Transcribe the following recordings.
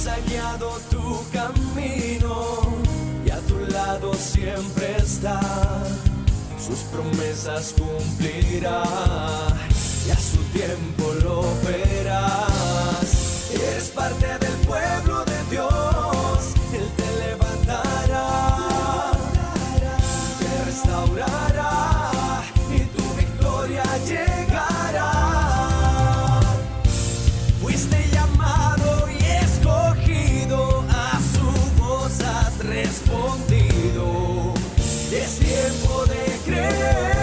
Dios ha guiado tu camino y a tu lado siempre está. Sus promesas cumplirá y a su tiempo lo verás. Eres parte del pueblo de Dios, Él te levantará, te restaurará y tu victoria llegará. Fuiste llamado y escogido, a su voz has respondido. Es tiempo de creer.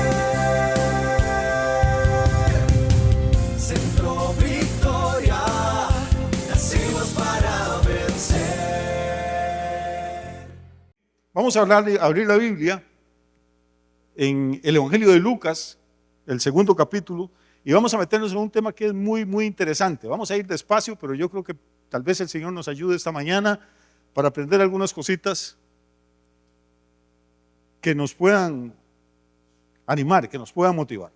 Centro Victoria, nacimos para vencer. Vamos a abrir la Biblia en el Evangelio de Lucas, el segundo capítulo, y vamos a meternos en un tema que es muy, muy interesante. Vamos a ir despacio, pero yo creo que tal vez el Señor nos ayude esta mañana para aprender algunas cositas que nos puedan animar, que nos puedan motivar.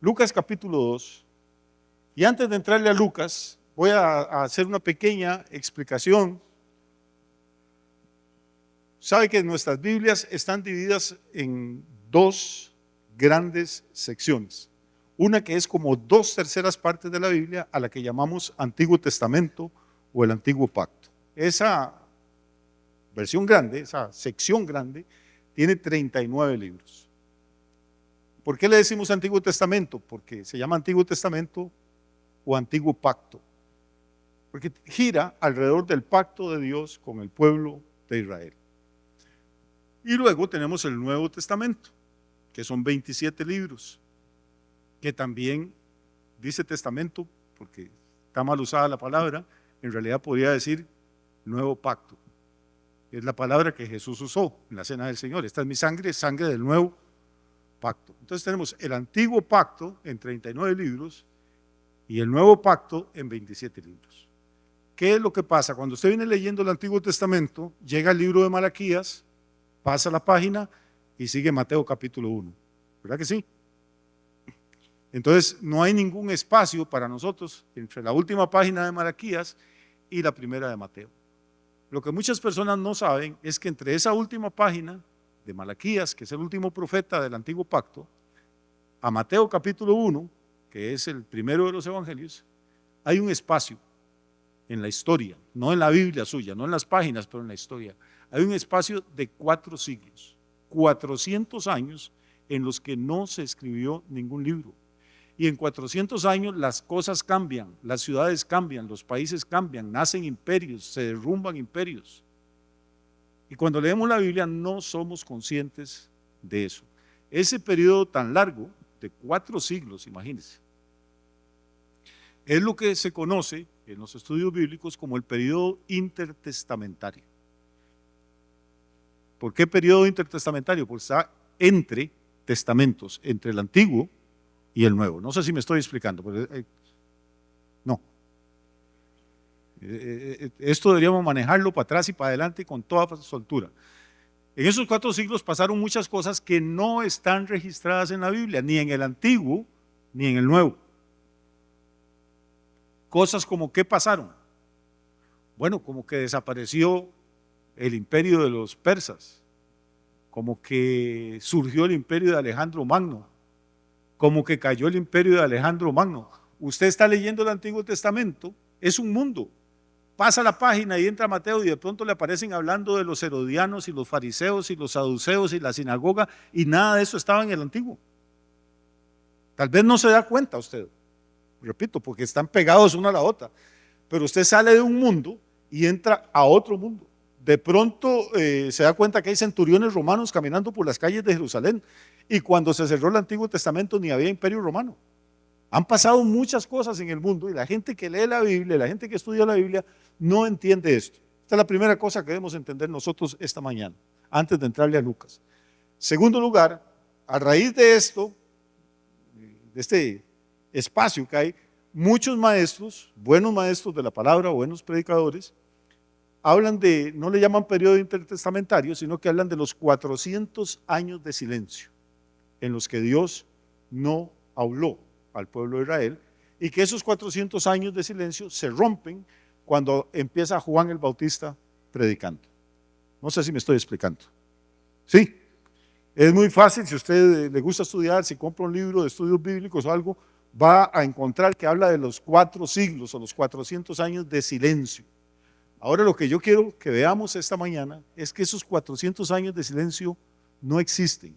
Lucas capítulo 2, y antes de entrarle a Lucas, voy a hacer una pequeña explicación. Sabe que nuestras Biblias están divididas en dos grandes secciones. Una que es como 2/3 partes de la Biblia, a la que llamamos Antiguo Testamento o el Antiguo Pacto. Esa versión grande, esa sección grande, tiene 39 libros. ¿Por qué le decimos Antiguo Testamento? Porque se llama Antiguo Testamento o Antiguo Pacto. Porque gira alrededor del pacto de Dios con el pueblo de Israel. Y luego tenemos el Nuevo Testamento, que son 27 libros, que también dice testamento, porque está mal usada la palabra, en realidad podría decir Nuevo Pacto. Es la palabra que Jesús usó en la Cena del Señor. Esta es mi sangre, sangre del Nuevo Pacto. Entonces tenemos el Antiguo Pacto en 39 libros y el Nuevo Pacto en 27 libros. ¿Qué es lo que pasa? Cuando usted viene leyendo el Antiguo Testamento, llega al libro de Malaquías, pasa la página y sigue Mateo capítulo 1. ¿Verdad que sí? Entonces no hay ningún espacio para nosotros entre la última página de Malaquías y la primera de Mateo. Lo que muchas personas no saben es que entre esa última página de Malaquías, que es el último profeta del Antiguo Pacto, a Mateo capítulo 1, que es el primero de los evangelios, hay un espacio en la historia, no en la Biblia suya, no en las páginas, pero en la historia. Hay un espacio de 4 siglos, 400 años en los que no se escribió ningún libro. Y en 400 años las cosas cambian, las ciudades cambian, los países cambian, nacen imperios, se derrumban imperios. Y cuando leemos la Biblia no somos conscientes de eso. Ese periodo tan largo, de 4 siglos, imagínense, es lo que se conoce en los estudios bíblicos como el periodo intertestamentario. ¿Por qué periodo intertestamentario? Porque está entre testamentos, entre el Antiguo y el Nuevo. No sé si me estoy explicando. Pero, no. Esto deberíamos manejarlo para atrás y para adelante con toda soltura. En esos 4 siglos pasaron muchas cosas que no están registradas en la Biblia, ni en el Antiguo ni en el Nuevo. Cosas como ¿qué pasaron? Bueno, como que desapareció el imperio de los persas, como que surgió el imperio de Alejandro Magno, como que cayó el imperio de Alejandro Magno. Usted está leyendo el Antiguo Testamento, es un mundo. Pasa la página y entra Mateo y de pronto le aparecen hablando de los herodianos y los fariseos y los saduceos y la sinagoga, y nada de eso estaba en el Antiguo. Tal vez no se da cuenta usted, repito, porque están pegados una a la otra, pero usted sale de un mundo y entra a otro mundo. De pronto se da cuenta que hay centuriones romanos caminando por las calles de Jerusalén, y cuando se cerró el Antiguo Testamento ni había imperio romano. Han pasado muchas cosas en el mundo y la gente que lee la Biblia, la gente que estudia la Biblia, no entiende esto. Esta es la primera cosa que debemos entender nosotros esta mañana, antes de entrarle a Lucas. Segundo lugar, a raíz de esto, de este espacio que hay, muchos maestros, buenos maestros de la palabra, buenos predicadores, hablan de, no le llaman periodo intertestamentario, sino que hablan de los 400 años de silencio, en los que Dios no habló al pueblo de Israel, y que esos 400 años de silencio se rompen cuando empieza Juan el Bautista predicando. No sé si me estoy explicando. Sí, es muy fácil. Si a usted le gusta estudiar, si compra un libro de estudios bíblicos o algo, va a encontrar que habla de los 4 siglos o los 400 años de silencio. Ahora lo que yo quiero que veamos esta mañana es que esos 400 años de silencio no existen.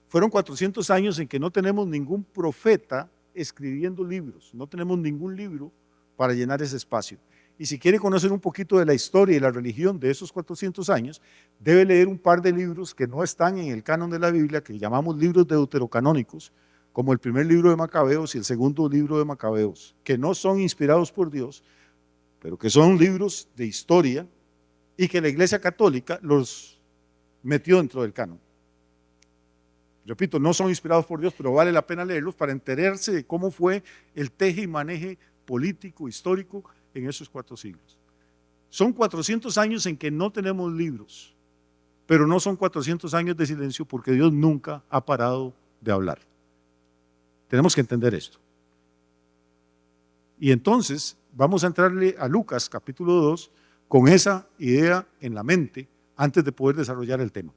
Fueron 400 años en que no tenemos ningún profeta escribiendo libros, no tenemos ningún libro para llenar ese espacio. Y si quiere conocer un poquito de la historia y la religión de esos 400 años, debe leer un par de libros que no están en el canon de la Biblia, que llamamos libros deuterocanónicos, como el primer libro de Macabeos y el segundo libro de Macabeos, que no son inspirados por Dios, pero que son libros de historia y que la Iglesia Católica los metió dentro del canon. Repito, no son inspirados por Dios, pero vale la pena leerlos para enterarse de cómo fue el teje y maneje político, histórico en esos 4 siglos. Son 400 años en que no tenemos libros, pero no son 400 años de silencio porque Dios nunca ha parado de hablar. Tenemos que entender esto. Y entonces vamos a entrarle a Lucas capítulo 2 con esa idea en la mente antes de poder desarrollar el tema.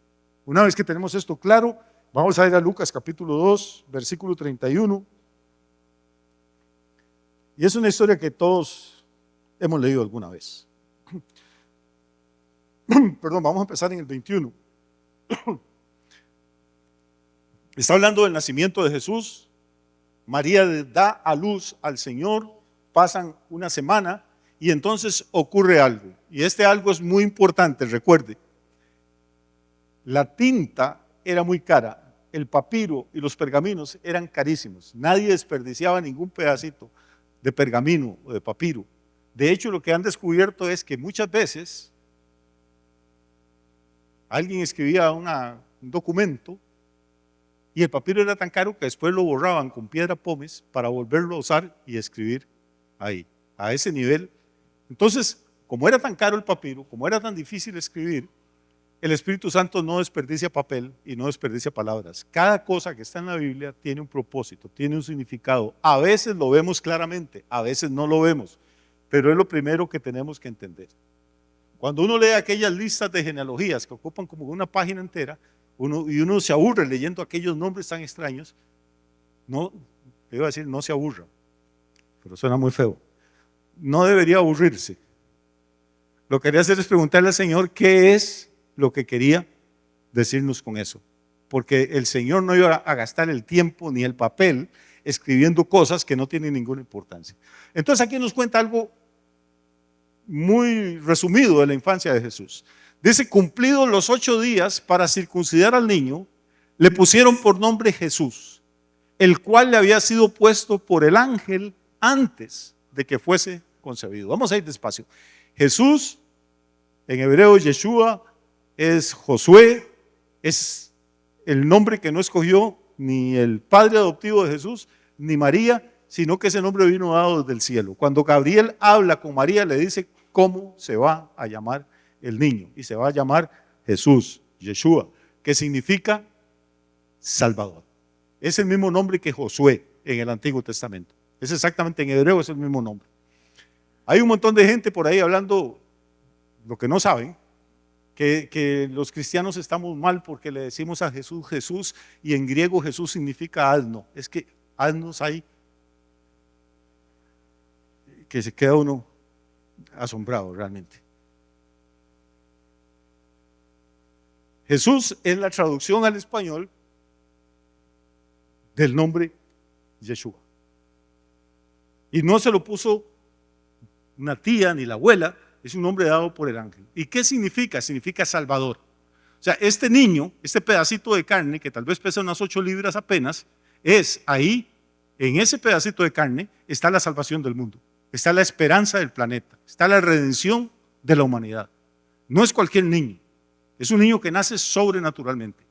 Una vez que tenemos esto claro, vamos a ir a Lucas capítulo 2, versículo 31. Y es una historia que todos hemos leído alguna vez. Perdón, vamos a empezar en el 21. Está hablando del nacimiento de Jesús. María da a luz al Señor, pasan una semana y entonces ocurre algo. Y este algo es muy importante, recuerde. La tinta era muy cara, el papiro y los pergaminos eran carísimos. Nadie desperdiciaba ningún pedacito de pergamino o de papiro. De hecho, lo que han descubierto es que muchas veces alguien escribía un documento y el papiro era tan caro que después lo borraban con piedra pómez para volverlo a usar y escribir ahí, a ese nivel. Entonces, como era tan caro el papiro, como era tan difícil escribir, el Espíritu Santo no desperdicia papel y no desperdicia palabras. Cada cosa que está en la Biblia tiene un propósito, tiene un significado. A veces lo vemos claramente, a veces no lo vemos, pero es lo primero que tenemos que entender. Cuando uno lee aquellas listas de genealogías que ocupan como una página entera, uno se aburre leyendo aquellos nombres tan extraños. No, iba a decir no se aburra, pero suena muy feo. No debería aburrirse. Lo que quería hacer es preguntarle al Señor qué es lo que quería decirnos con eso. Porque el Señor no iba a gastar el tiempo ni el papel escribiendo cosas que no tienen ninguna importancia. Entonces aquí nos cuenta algo muy resumido de la infancia de Jesús. Dice, cumplidos los 8 días para circuncidar al niño, le pusieron por nombre Jesús, el cual le había sido puesto por el ángel antes de que fuese concebido. Vamos a ir despacio. Jesús, en hebreo Yeshua, es Josué, es el nombre que no escogió ni el padre adoptivo de Jesús, ni María, sino que ese nombre vino dado desde el cielo. Cuando Gabriel habla con María, le dice cómo se va a llamar el niño, y se va a llamar Jesús, Yeshua, que significa Salvador. Es el mismo nombre que Josué en el Antiguo Testamento. Es exactamente en hebreo, es el mismo nombre. Hay un montón de gente por ahí hablando lo que no saben, que los cristianos estamos mal porque le decimos a Jesús, Jesús, y en griego Jesús significa asno. Es que asnos hay que se queda uno asombrado realmente. Jesús es la traducción al español del nombre Yeshua. Y no se lo puso una tía ni la abuela, es un nombre dado por el ángel. ¿Y qué significa? Significa Salvador. O sea, este niño, este pedacito de carne, que tal vez pesa unas 8 libras apenas, es ahí, en ese pedacito de carne, está la salvación del mundo, está la esperanza del planeta, está la redención de la humanidad. No es cualquier niño, es un niño que nace sobrenaturalmente.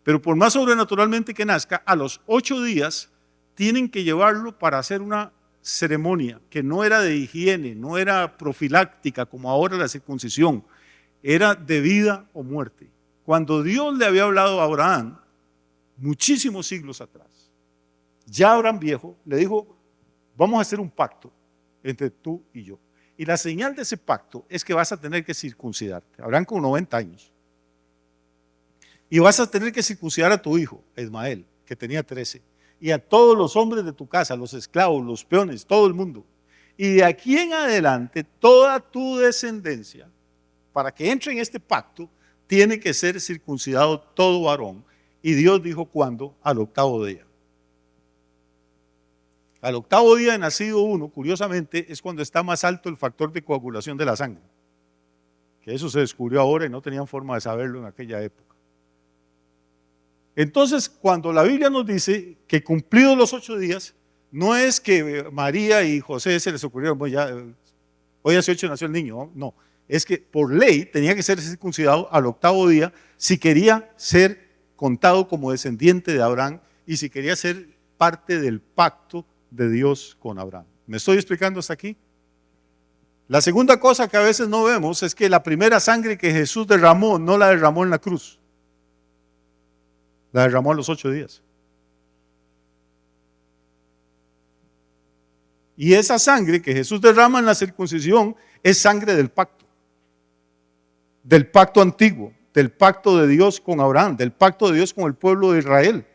Pero por más sobrenaturalmente que nazca, a los 8 días tienen que llevarlo para hacer una ceremonia que no era de higiene, no era profiláctica como ahora la circuncisión, era de vida o muerte. Cuando Dios le había hablado a Abraham, muchísimos siglos atrás, ya Abraham viejo le dijo, vamos a hacer un pacto. entre tú y yo. Y la señal de ese pacto es que vas a tener que circuncidarte. Abraham con 90 años. Y vas a tener que circuncidar a tu hijo, Ismael, que tenía 13. Y a todos los hombres de tu casa, los esclavos, los peones, todo el mundo. Y de aquí en adelante, toda tu descendencia, para que entre en este pacto, tiene que ser circuncidado todo varón. Y Dios dijo, ¿cuándo? Al octavo día. Al octavo día de nacido uno, curiosamente, es cuando está más alto el factor de coagulación de la sangre. Que eso se descubrió ahora y no tenían forma de saberlo en aquella época. Entonces, cuando la Biblia nos dice que cumplidos los 8 días, no es que María y José se les ocurrieron, pues ya, hoy hace 8 nació el niño, no. Es que por ley tenía que ser circuncidado al octavo día si quería ser contado como descendiente de Abraham y si quería ser parte del pacto de Dios con Abraham. ¿Me estoy explicando hasta aquí? La segunda cosa que a veces no vemos es que la primera sangre que Jesús derramó no la derramó en la cruz, la derramó a los 8 días. Y esa sangre que Jesús derrama en la circuncisión es sangre del pacto antiguo, del pacto de Dios con Abraham, del pacto de Dios con el pueblo de Israel.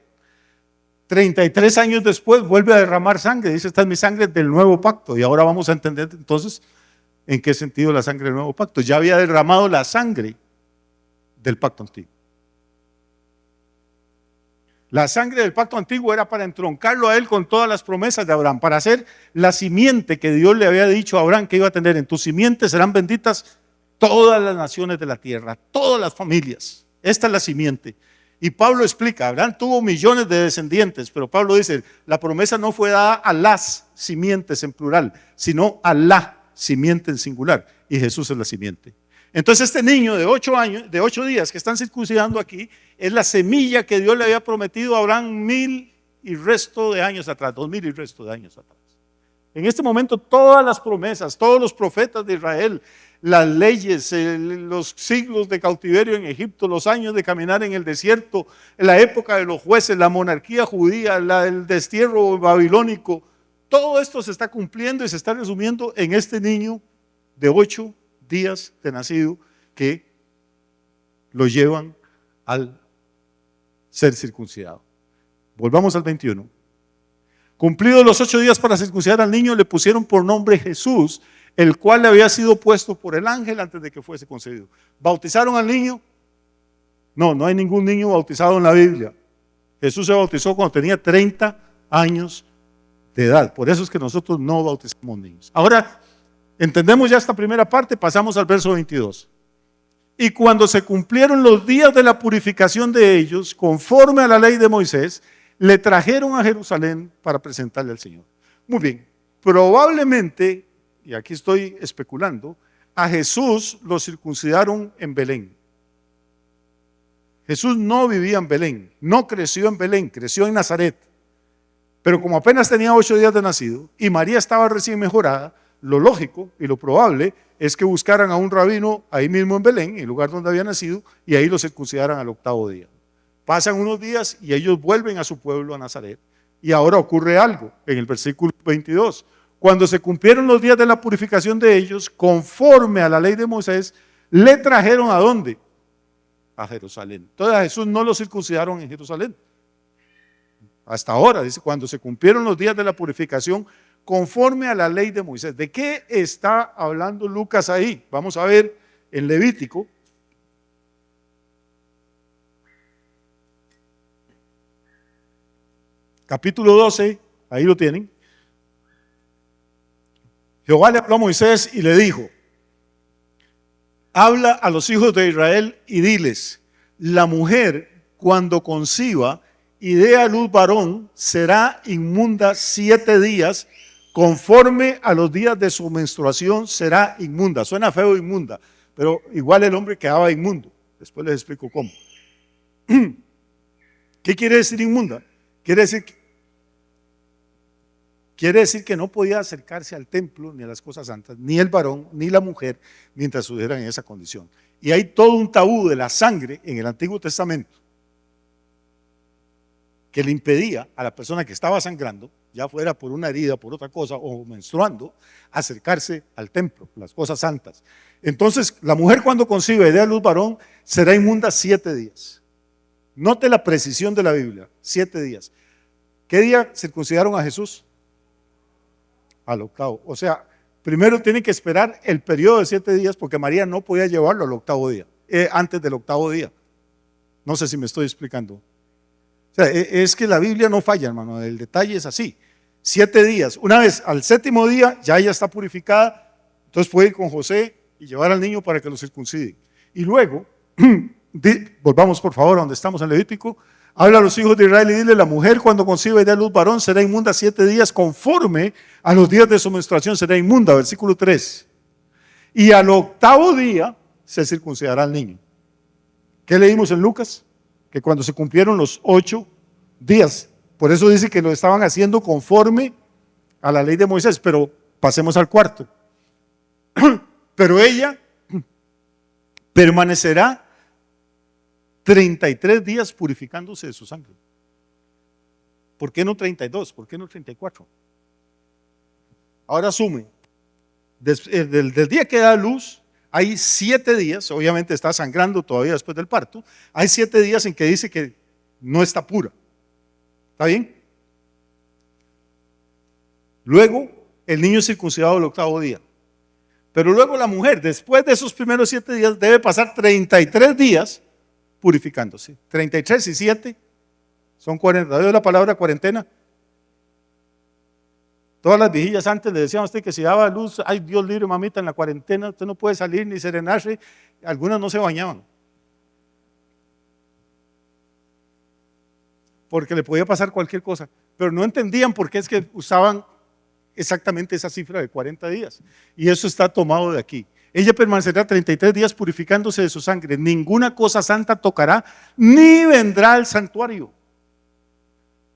33 años después vuelve a derramar sangre, dice, esta es mi sangre del nuevo pacto. Y ahora vamos a entender entonces en qué sentido la sangre del nuevo pacto. Ya había derramado la sangre del pacto antiguo. La sangre del pacto antiguo era para entroncarlo a él con todas las promesas de Abraham, para hacer la simiente que Dios le había dicho a Abraham que iba a tener. En tu simiente serán benditas todas las naciones de la tierra, todas las familias. Esta es la simiente. Y Pablo explica, Abraham tuvo millones de descendientes, pero Pablo dice, la promesa no fue dada a las simientes en plural, sino a la simiente en singular. Y Jesús es la simiente. Entonces este niño de 8 años, de 8 días que están circuncidando aquí, es la semilla que Dios le había prometido a Abraham 1000 y resto de años atrás, 2000 y resto de años atrás. En este momento todas las promesas, todos los profetas de Israel, las leyes, los siglos de cautiverio en Egipto, los años de caminar en el desierto, la época de los jueces, la monarquía judía, el destierro babilónico, todo esto se está cumpliendo y se está resumiendo en este niño de 8 días de nacido que lo llevan al ser circuncidado. Volvamos al 21. Cumplidos los 8 días para circuncidar al niño, le pusieron por nombre Jesús, el cual le había sido puesto por el ángel antes de que fuese concebido. ¿Bautizaron al niño? No, no hay ningún niño bautizado en la Biblia. Jesús se bautizó cuando tenía 30 años de edad. Por eso es que nosotros no bautizamos niños. Ahora, entendemos ya esta primera parte, pasamos al verso 22. Y cuando se cumplieron los días de la purificación de ellos, conforme a la ley de Moisés, le trajeron a Jerusalén para presentarle al Señor. Muy bien, probablemente, y aquí estoy especulando, a Jesús lo circuncidaron en Belén. Jesús no vivía en Belén, no creció en Belén, creció en Nazaret. Pero como apenas tenía 8 días de nacido y María estaba recién mejorada, lo lógico y lo probable es que buscaran a un rabino ahí mismo en Belén, en el lugar donde había nacido, y ahí lo circuncidaran al octavo día. Pasan unos días y ellos vuelven a su pueblo, a Nazaret. Y ahora ocurre algo en el versículo 22. Cuando se cumplieron los días de la purificación de ellos, conforme a la ley de Moisés, le trajeron ¿a dónde? A Jerusalén. Entonces a Jesús no lo circuncidaron en Jerusalén. Hasta ahora, dice, cuando se cumplieron los días de la purificación, conforme a la ley de Moisés. ¿De qué está hablando Lucas ahí? Vamos a ver en Levítico. Capítulo 12, ahí lo tienen. Jehová le habló a Moisés y le dijo, habla a los hijos de Israel y diles, la mujer cuando conciba y dé a luz varón será inmunda 7 días, conforme a los días de su menstruación será inmunda. Suena feo inmunda, pero igual el hombre quedaba inmundo. Después les explico cómo. ¿Qué quiere decir inmunda? Quiere decir que no podía acercarse al templo ni a las cosas santas, ni el varón ni la mujer, mientras estuvieran en esa condición. Y hay todo un tabú de la sangre en el Antiguo Testamento que le impedía a la persona que estaba sangrando ya fuera por una herida, por otra cosa, o menstruando, acercarse al templo, las cosas santas. Entonces, la mujer cuando concibe y dé a luz varón, será inmunda 7 días. Note la precisión de la Biblia, 7 días. ¿Qué día circuncidaron a Jesús? Al octavo. O sea, primero tiene que esperar el periodo de 7 días porque María no podía llevarlo al octavo día, antes del octavo día. No sé si me estoy explicando. O sea, es que la Biblia no falla, hermano, el detalle es así. 7 días. Una vez al 7º día ya ella está purificada, entonces puede ir con José y llevar al niño para que lo circuncide. Y luego, volvamos por favor a donde estamos en Levítico. Habla a los hijos de Israel y dile: la mujer cuando concibe y dé a luz varón será inmunda 7 días, conforme a los días de su menstruación será inmunda. Versículo 3. Y al octavo día se circuncidará al niño. ¿Qué leímos en Lucas? Que cuando se cumplieron los 8 días, por eso dice que lo estaban haciendo conforme a la ley de Moisés. Pero pasemos al cuarto. Pero ella permanecerá 33 días purificándose de su sangre. ¿Por qué no 32? ¿Por qué no 34? Ahora asume, del día que da luz, hay 7 días, obviamente está sangrando todavía después del parto, hay 7 días en que dice que no está pura. ¿Está bien? Luego, el niño es circuncidado el octavo día. Pero luego la mujer, después de esos primeros 7 días, debe pasar 33 días purificándose. 33 y 7 son 40. ¿Oye la palabra cuarentena? Todas las vigilias antes le decían a usted que si daba luz, ay Dios libre mamita, en la cuarentena usted no puede salir ni serenarse. Algunas no se bañaban porque le podía pasar cualquier cosa, pero no entendían por qué es que usaban exactamente esa cifra de 40 días. Y eso está tomado de aquí. Ella permanecerá 33 días purificándose de su sangre. Ninguna cosa santa tocará, ni vendrá al santuario.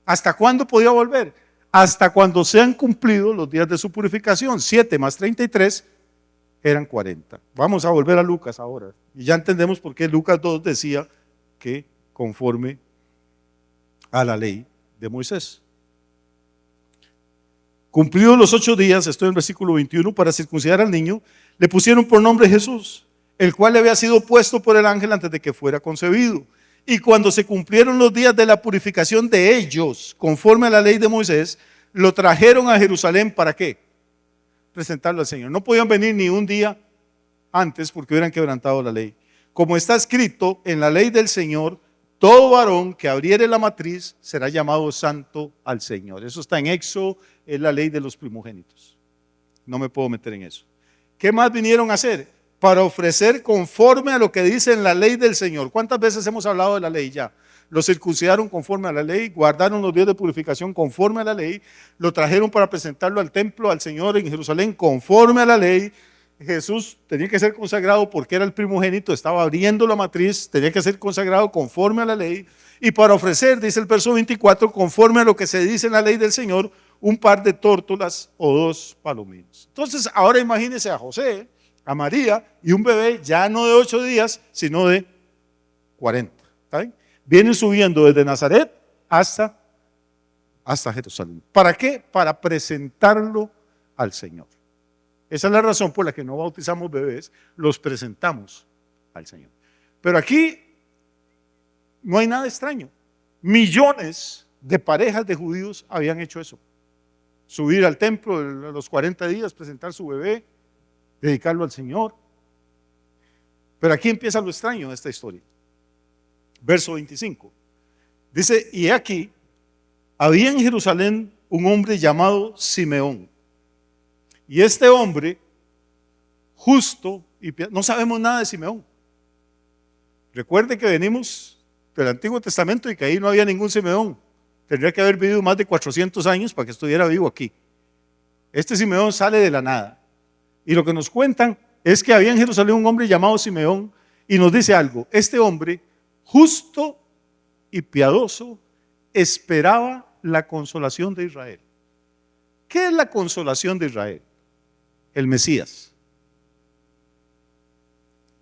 ¿Hasta cuándo podía volver? Hasta cuando sean cumplidos los días de su purificación. 7 más 33 eran 40. Vamos a volver a Lucas ahora. Y ya entendemos por qué Lucas 2 decía que conforme a la ley de Moisés. Cumplidos los 8 días, estoy en el versículo 21, para circuncidar al niño, le pusieron por nombre Jesús, el cual le había sido puesto por el ángel antes de que fuera concebido. Y cuando se cumplieron los días de la purificación de ellos, conforme a la ley de Moisés, lo trajeron a Jerusalén. ¿Para qué? Presentarlo al Señor. No podían venir ni un día antes porque hubieran quebrantado la ley. Como está escrito en la ley del Señor, todo varón que abriere la matriz será llamado santo al Señor. Eso está en Éxodo, es la ley de los primogénitos. No me puedo meter en eso. ¿Qué más vinieron a hacer? Para ofrecer conforme a lo que dice en la ley del Señor. ¿Cuántas veces hemos hablado de la ley ya? Lo circuncidaron conforme a la ley, guardaron los días de purificación conforme a la ley, lo trajeron para presentarlo al templo, al Señor en Jerusalén conforme a la ley. Jesús tenía que ser consagrado porque era el primogénito, estaba abriendo la matriz, tenía que ser consagrado conforme a la ley. Y para ofrecer, dice el verso 24, conforme a lo que se dice en la ley del Señor, un par de tórtolas o 2 palominos. Entonces, ahora imagínense a José, a María y un bebé ya no de 8 días, sino de 40. ¿Está bien? Vienen subiendo desde Nazaret hasta Jerusalén. ¿Para qué? Para presentarlo al Señor. Esa es la razón por la que no bautizamos bebés, los presentamos al Señor. Pero aquí no hay nada extraño. Millones de parejas de judíos habían hecho eso. Subir al templo a los 40 días, presentar su bebé, dedicarlo al Señor. Pero aquí empieza lo extraño de esta historia. Verso 25. Dice: y aquí había en Jerusalén un hombre llamado Simeón. Y este hombre, justo y no sabemos nada de Simeón. Recuerde que venimos del Antiguo Testamento y que ahí no había ningún Simeón. Tendría que haber vivido más de 400 años para que estuviera vivo aquí. Este Simeón sale de la nada. Y lo que nos cuentan es que había en Jerusalén un hombre llamado Simeón y nos dice algo. Este hombre, justo y piadoso, esperaba la consolación de Israel. ¿Qué es la consolación de Israel? El Mesías.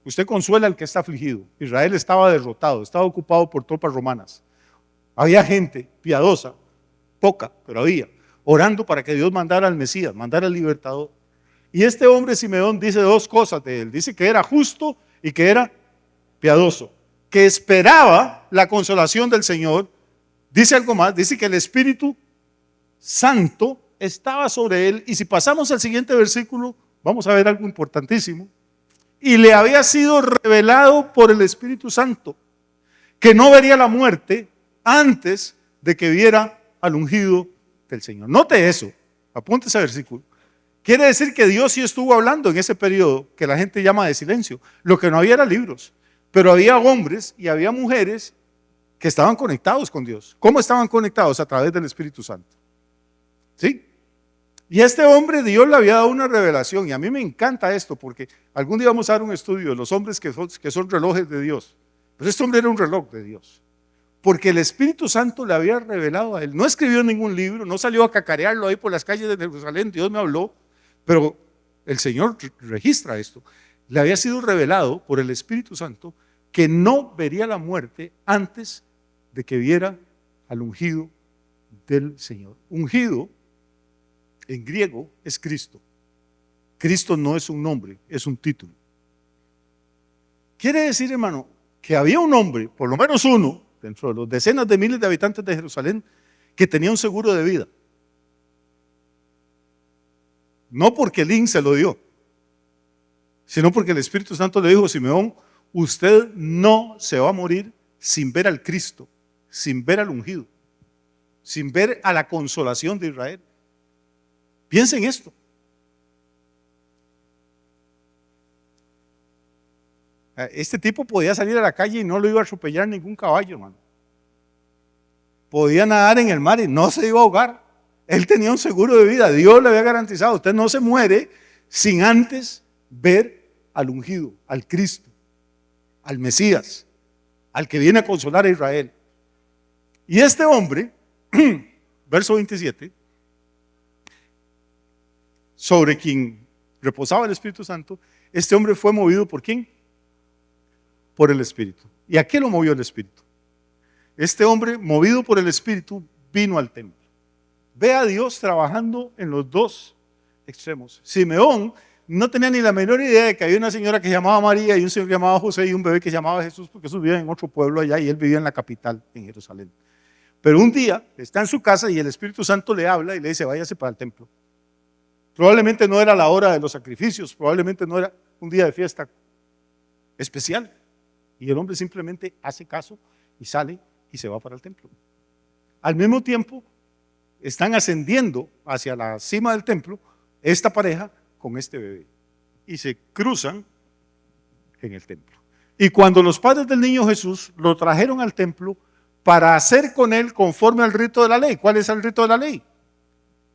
Usted consuela al que está afligido. Israel estaba derrotado, estaba ocupado por tropas romanas. Había gente piadosa, poca, pero había. orando para que Dios mandara al Mesías, mandara al libertador. Y este hombre Simeón dice dos cosas de él. Dice que era justo y que era piadoso, que esperaba la consolación del Señor. Dice algo más, dice que el Espíritu Santo estaba sobre él. Y si pasamos al siguiente versículo, vamos a ver algo importantísimo. Y le había sido revelado por el Espíritu Santo que no vería la muerte antes de que viera al ungido del Señor. Note eso, apunte ese versículo. Quiere decir que Dios sí estuvo hablando en ese periodo que la gente llama de silencio. Lo que no había era libros, pero había hombres y había mujeres que estaban conectados con Dios. ¿Cómo estaban conectados? A través del Espíritu Santo. ¿Sí? Y este hombre, Dios le había dado una revelación, y a mí me encanta esto, porque algún día vamos a dar un estudio de los hombres que son relojes de Dios. Pero este hombre era un reloj de Dios, porque el Espíritu Santo le había revelado a él. No escribió ningún libro, no salió a cacarearlo ahí por las calles de Jerusalén, Dios me habló, pero el Señor registra esto. Le había sido revelado por el Espíritu Santo que no vería la muerte antes de que viera al ungido del Señor. Ungido en griego es Cristo. Cristo no es un nombre, es un título. Quiere decir, hermano, que había un hombre, por lo menos uno, dentro de los decenas de miles de habitantes de Jerusalén, que tenía un seguro de vida. No porque el INSS se lo dio, sino porque el Espíritu Santo le dijo: Simeón, usted no se va a morir sin ver al Cristo, sin ver al ungido, sin ver a la consolación de Israel. Piensen esto. Este tipo podía salir a la calle y no lo iba a atropellar ningún caballo, hermano. Podía nadar en el mar y no se iba a ahogar. Él tenía un seguro de vida. Dios le había garantizado: usted no se muere sin antes ver al ungido, al Cristo, al Mesías, al que viene a consolar a Israel. Y este hombre, verso 27, sobre quien reposaba el Espíritu Santo, este hombre fue movido ¿por quién? Por el Espíritu. ¿Y a qué lo movió el Espíritu? Este hombre, movido por el Espíritu, vino al templo. Ve a Dios trabajando en los dos extremos. Simeón no tenía ni la menor idea de que había una señora que se llamaba María y un señor que se llamaba José y un bebé que se llamaba Jesús, porque Jesús vivía en otro pueblo allá y él vivía en la capital, en Jerusalén. Pero un día está en su casa y el Espíritu Santo le habla y le dice: váyase para el templo. Probablemente no era la hora de los sacrificios, probablemente no era un día de fiesta especial. Y el hombre simplemente hace caso y sale y se va para el templo. Al mismo tiempo, están ascendiendo hacia la cima del templo esta pareja con este bebé y se cruzan en el templo. Y cuando los padres del niño Jesús lo trajeron al templo para hacer con él conforme al rito de la ley. ¿Cuál es el rito de la ley?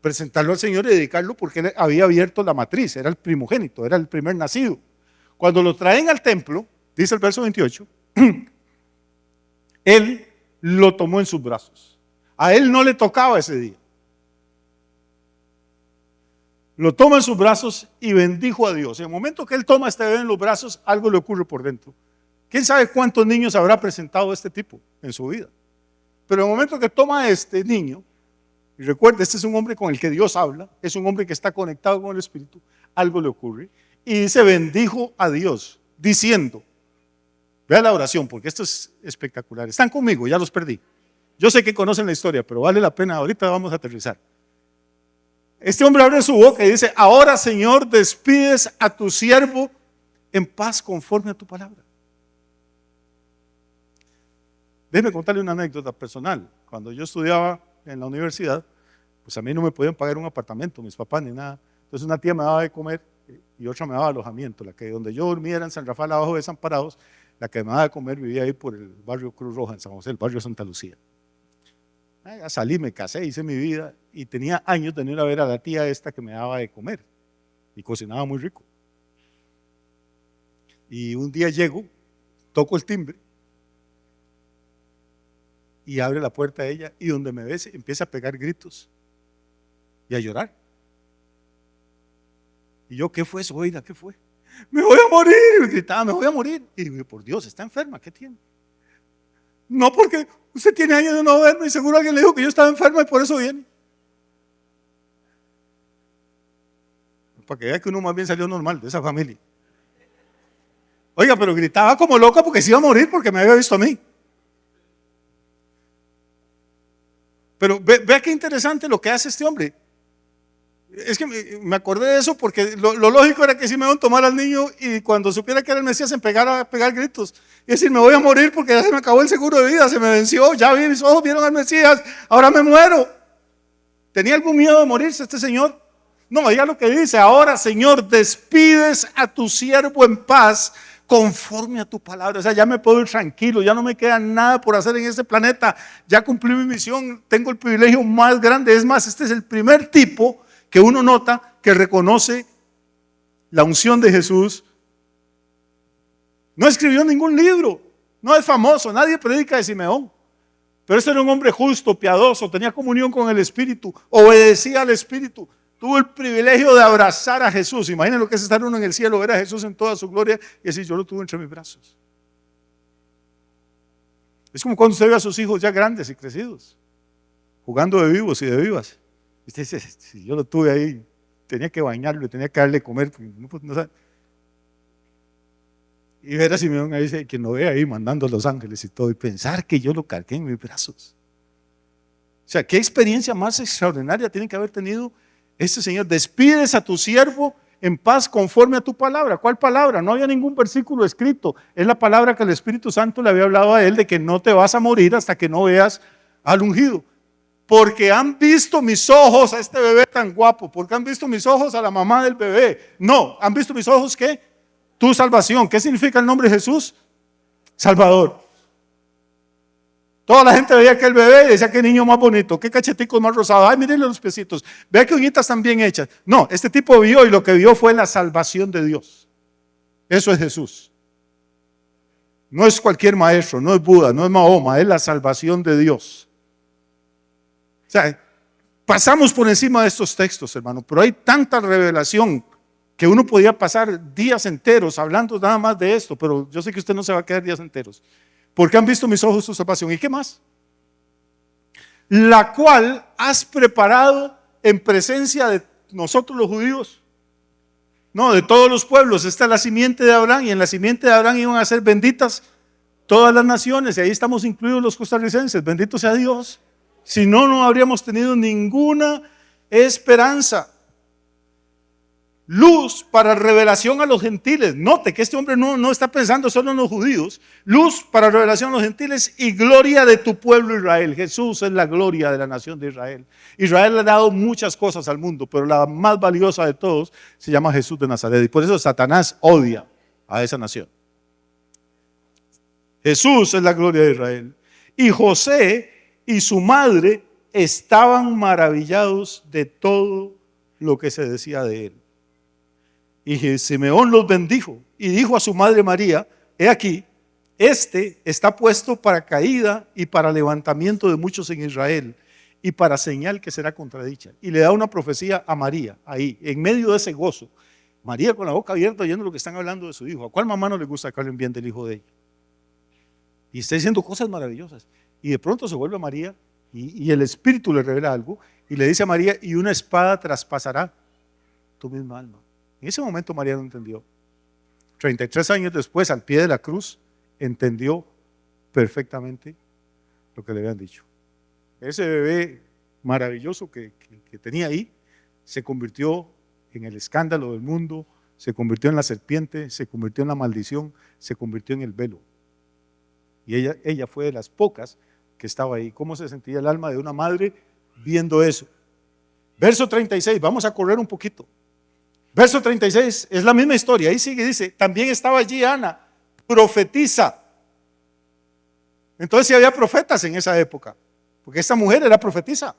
Presentarlo al Señor y dedicarlo, porque él había abierto la matriz, era el primogénito, era el primer nacido. Cuando lo traen al templo, dice el verso 28, él lo tomó en sus brazos. A él no le tocaba ese día. Lo toma en sus brazos y bendijo a Dios. En el momento que él toma a este bebé en los brazos, algo le ocurre por dentro. ¿Quién sabe cuántos niños habrá presentado este tipo en su vida? Pero en el momento que toma a este niño, y recuerde, este es un hombre con el que Dios habla, es un hombre que está conectado con el Espíritu, algo le ocurre, y dice: bendijo a Dios, diciendo, vea la oración, porque esto es espectacular. Están conmigo, ya los perdí. Yo sé que conocen la historia, pero vale la pena, ahorita vamos a aterrizar. Este hombre abre su boca y dice: ahora, Señor, despides a tu siervo en paz conforme a tu palabra. Déjeme contarle una anécdota personal. Cuando yo estudiaba en la universidad, pues a mí no me podían pagar un apartamento, mis papás ni nada. Entonces una tía me daba de comer y otra me daba alojamiento. La que donde yo dormía era en San Rafael, abajo de Desamparados. La que me daba de comer vivía ahí por el barrio Cruz Roja, en San José, el barrio Santa Lucía. Ya salí, me casé, hice mi vida y tenía años de no ir a ver a la tía esta que me daba de comer y cocinaba muy rico. Y un día llego, toco el timbre y abre la puerta a ella, y donde me ve empieza a pegar gritos y a llorar. Y yo: ¿qué fue eso? Oiga, ¿qué fue? Me voy a morir, y gritaba: me voy a morir. Y digo: por Dios, está enferma, ¿qué tiene? No, porque usted tiene años de no verme y seguro alguien le dijo que yo estaba enferma y por eso viene. para que vea que uno más bien salió normal de esa familia. Oiga, pero gritaba como loca porque se iba a morir porque me había visto a mí. Pero vea qué interesante lo que hace este hombre. Es que me acordé de eso porque lo lógico era que Simeón tomara al niño y cuando supiera que era el Mesías empezara a pegar gritos. Y decir, me voy a morir porque ya se me acabó el seguro de vida, se me venció, ya vi, mis ojos vieron al Mesías, ahora me muero. ¿Tenía algún miedo de morirse este señor? No, oiga lo que dice, ahora Señor, despides a tu siervo en paz conforme a tu palabra. O sea, ya me puedo ir tranquilo, ya no me queda nada por hacer en este planeta, ya cumplí mi misión, tengo el privilegio más grande. Es más, este es el primer tipo que uno nota que reconoce la unción de Jesús. No escribió ningún libro, no es famoso, nadie predica de Simeón, pero este era un hombre justo, piadoso, tenía comunión con el Espíritu, obedecía al Espíritu, tuvo el privilegio de abrazar a Jesús. Imaginen lo que es estar uno en el cielo, ver a Jesús en toda su gloria y decir, yo lo tuve entre mis brazos. Es como cuando usted ve a sus hijos ya grandes y crecidos, jugando de vivos y de vivas. Usted dice, si yo lo tuve ahí, tenía que bañarlo, tenía que darle comer. No sabe. Y ver a Simeón ahí, que no ve ahí mandando a los ángeles y todo, y pensar que yo lo cargué en mis brazos. O sea, qué experiencia más extraordinaria tiene que haber tenido este Señor. Despides a tu siervo en paz conforme a tu palabra. ¿Cuál palabra? No había ningún versículo escrito. Es la palabra que el Espíritu Santo le había hablado a él de que no te vas a morir hasta que no veas al ungido. Porque han visto mis ojos a este bebé tan guapo, porque han visto mis ojos a la mamá del bebé. No, han visto mis ojos, ¿qué? Tu salvación. ¿Qué significa el nombre de Jesús? Salvador. Toda la gente veía aquel bebé y decía, qué niño más bonito, qué cacheticos más rosados, ay, mírenle los piecitos, vea qué uñitas tan bien hechas. No, este tipo vio y lo que vio fue la salvación de Dios. Eso es Jesús. No es cualquier maestro, no es Buda, no es Mahoma, es la salvación de Dios. O sea, pasamos por encima de estos textos, hermano, pero hay tanta revelación que uno podía pasar días enteros hablando nada más de esto, pero yo sé que usted no se va a quedar días enteros. Porque han visto mis ojos tu salvación. ¿Y qué más? La cual has preparado en presencia de nosotros los judíos. No, de todos los pueblos. Esta es la simiente de Abraham, y en la simiente de Abraham iban a ser benditas todas las naciones, y ahí estamos incluidos los costarricenses. Bendito sea Dios. Si no, no habríamos tenido ninguna esperanza. Luz para revelación a los gentiles. Note que este hombre no está pensando solo en los judíos. Luz para revelación a los gentiles y gloria de tu pueblo Israel. Jesús es la gloria de la nación de Israel. Israel le ha dado muchas cosas al mundo, pero la más valiosa de todos se llama Jesús de Nazaret. Y por eso Satanás odia a esa nación. Jesús es la gloria de Israel. Y José y su madre estaban maravillados de todo lo que se decía de él. Y Simeón los bendijo y dijo a su madre María, he aquí, este está puesto para caída y para levantamiento de muchos en Israel y para señal que será contradicha. Y le da una profecía a María ahí, en medio de ese gozo. María con la boca abierta oyendo lo que están hablando de su hijo. ¿A cuál mamá no le gusta que hablen bien del hijo de ella? Y está diciendo cosas maravillosas. Y de pronto se vuelve a María y el Espíritu le revela algo y le dice a María, y una espada traspasará tu misma alma. En ese momento María no entendió. 33 años después, al pie de la cruz, entendió perfectamente lo que le habían dicho. Ese bebé maravilloso que tenía ahí, se convirtió en el escándalo del mundo, se convirtió en la serpiente, se convirtió en la maldición, se convirtió en el velo. Y ella fue de las pocas que estaba ahí. ¿Cómo se sentía el alma de una madre viendo eso? Verso 36, vamos a correr un poquito. Verso 36, es la misma historia, ahí sigue, dice, también estaba allí Ana, profetiza. Entonces sí había profetas en esa época, porque esta mujer era profetisa.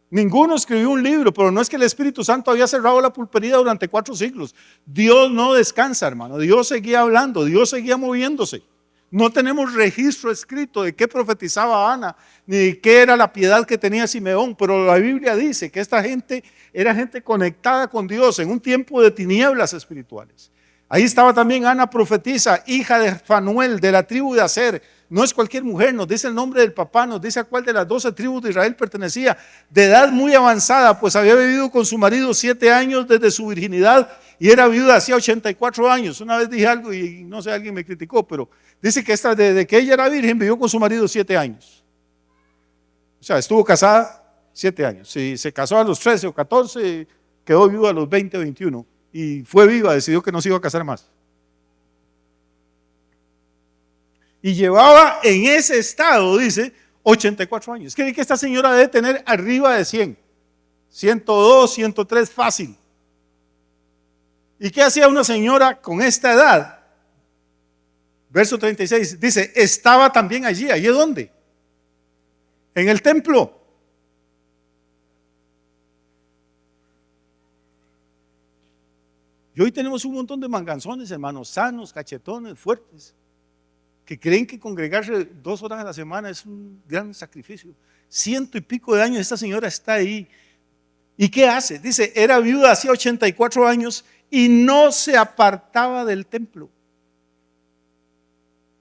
Ninguno escribió un libro, pero no es que el Espíritu Santo había cerrado la pulpería durante 4 siglos. Dios no descansa, hermano, Dios seguía hablando, Dios seguía moviéndose. No tenemos registro escrito de qué profetizaba Ana, ni de qué era la piedad que tenía Simeón, pero la Biblia dice que esta gente era gente conectada con Dios en un tiempo de tinieblas espirituales. Ahí estaba también Ana profetisa, hija de Fanuel, de la tribu de Aser, no es cualquier mujer, nos dice el nombre del papá, nos dice a cuál de las 12 tribus de Israel pertenecía, de edad muy avanzada, pues había vivido con su marido 7 años desde su virginidad y era viuda hacía 84 años. Una vez dije algo y no sé, alguien me criticó, pero dice que desde que ella era virgen vivió con su marido 7 años. O sea, estuvo casada 7 años. Si se casó a los 13 o 14, quedó viuda a los 20 o 21 y fue viva, decidió que no se iba a casar más. Y llevaba en ese estado, dice, 84 años. Creen que esta señora debe tener arriba de 100, 102, 103 fácil. ¿Y qué hacía una señora con esta edad? Verso 36 dice, estaba también allí. ¿Allí dónde? En el templo. Y hoy tenemos un montón de manganzones, hermanos, sanos, cachetones, fuertes, que creen que congregarse 2 horas a la semana es un gran sacrificio. 100 y pico de años esta señora está ahí. ¿Y qué hace? Dice, era viuda hacía 84 años y no se apartaba del templo.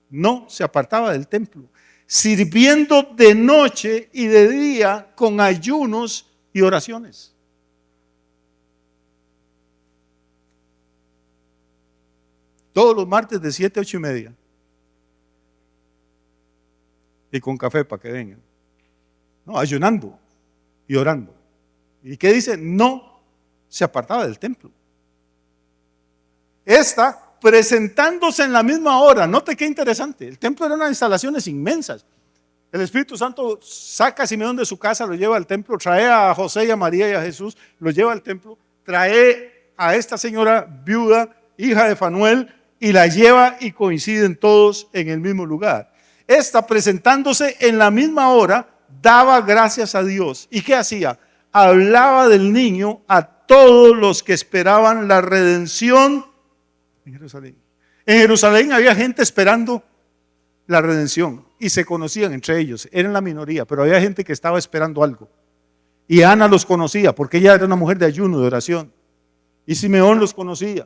No se apartaba del templo, sirviendo de noche y de día con ayunos y oraciones. Todos los martes de 7 a 8 y media. Y con café para que vengan. No, ayunando y orando. ¿Y qué dice? No se apartaba del templo. Esta presentándose en la misma hora. Note qué interesante. El templo era unas instalaciones inmensas. El Espíritu Santo saca a Simeón de su casa, lo lleva al templo, trae a José y a María y a Jesús, lo lleva al templo, trae a esta señora viuda, hija de Fanuel, y la lleva y coinciden todos en el mismo lugar. Esta presentándose en la misma hora, daba gracias a Dios. ¿Y qué hacía? Hablaba del niño a todos los que esperaban la redención en Jerusalén. En Jerusalén había gente esperando la redención y se conocían entre ellos. Eran la minoría, pero había gente que estaba esperando algo. Y Ana los conocía porque ella era una mujer de ayuno, de oración. Y Simeón los conocía.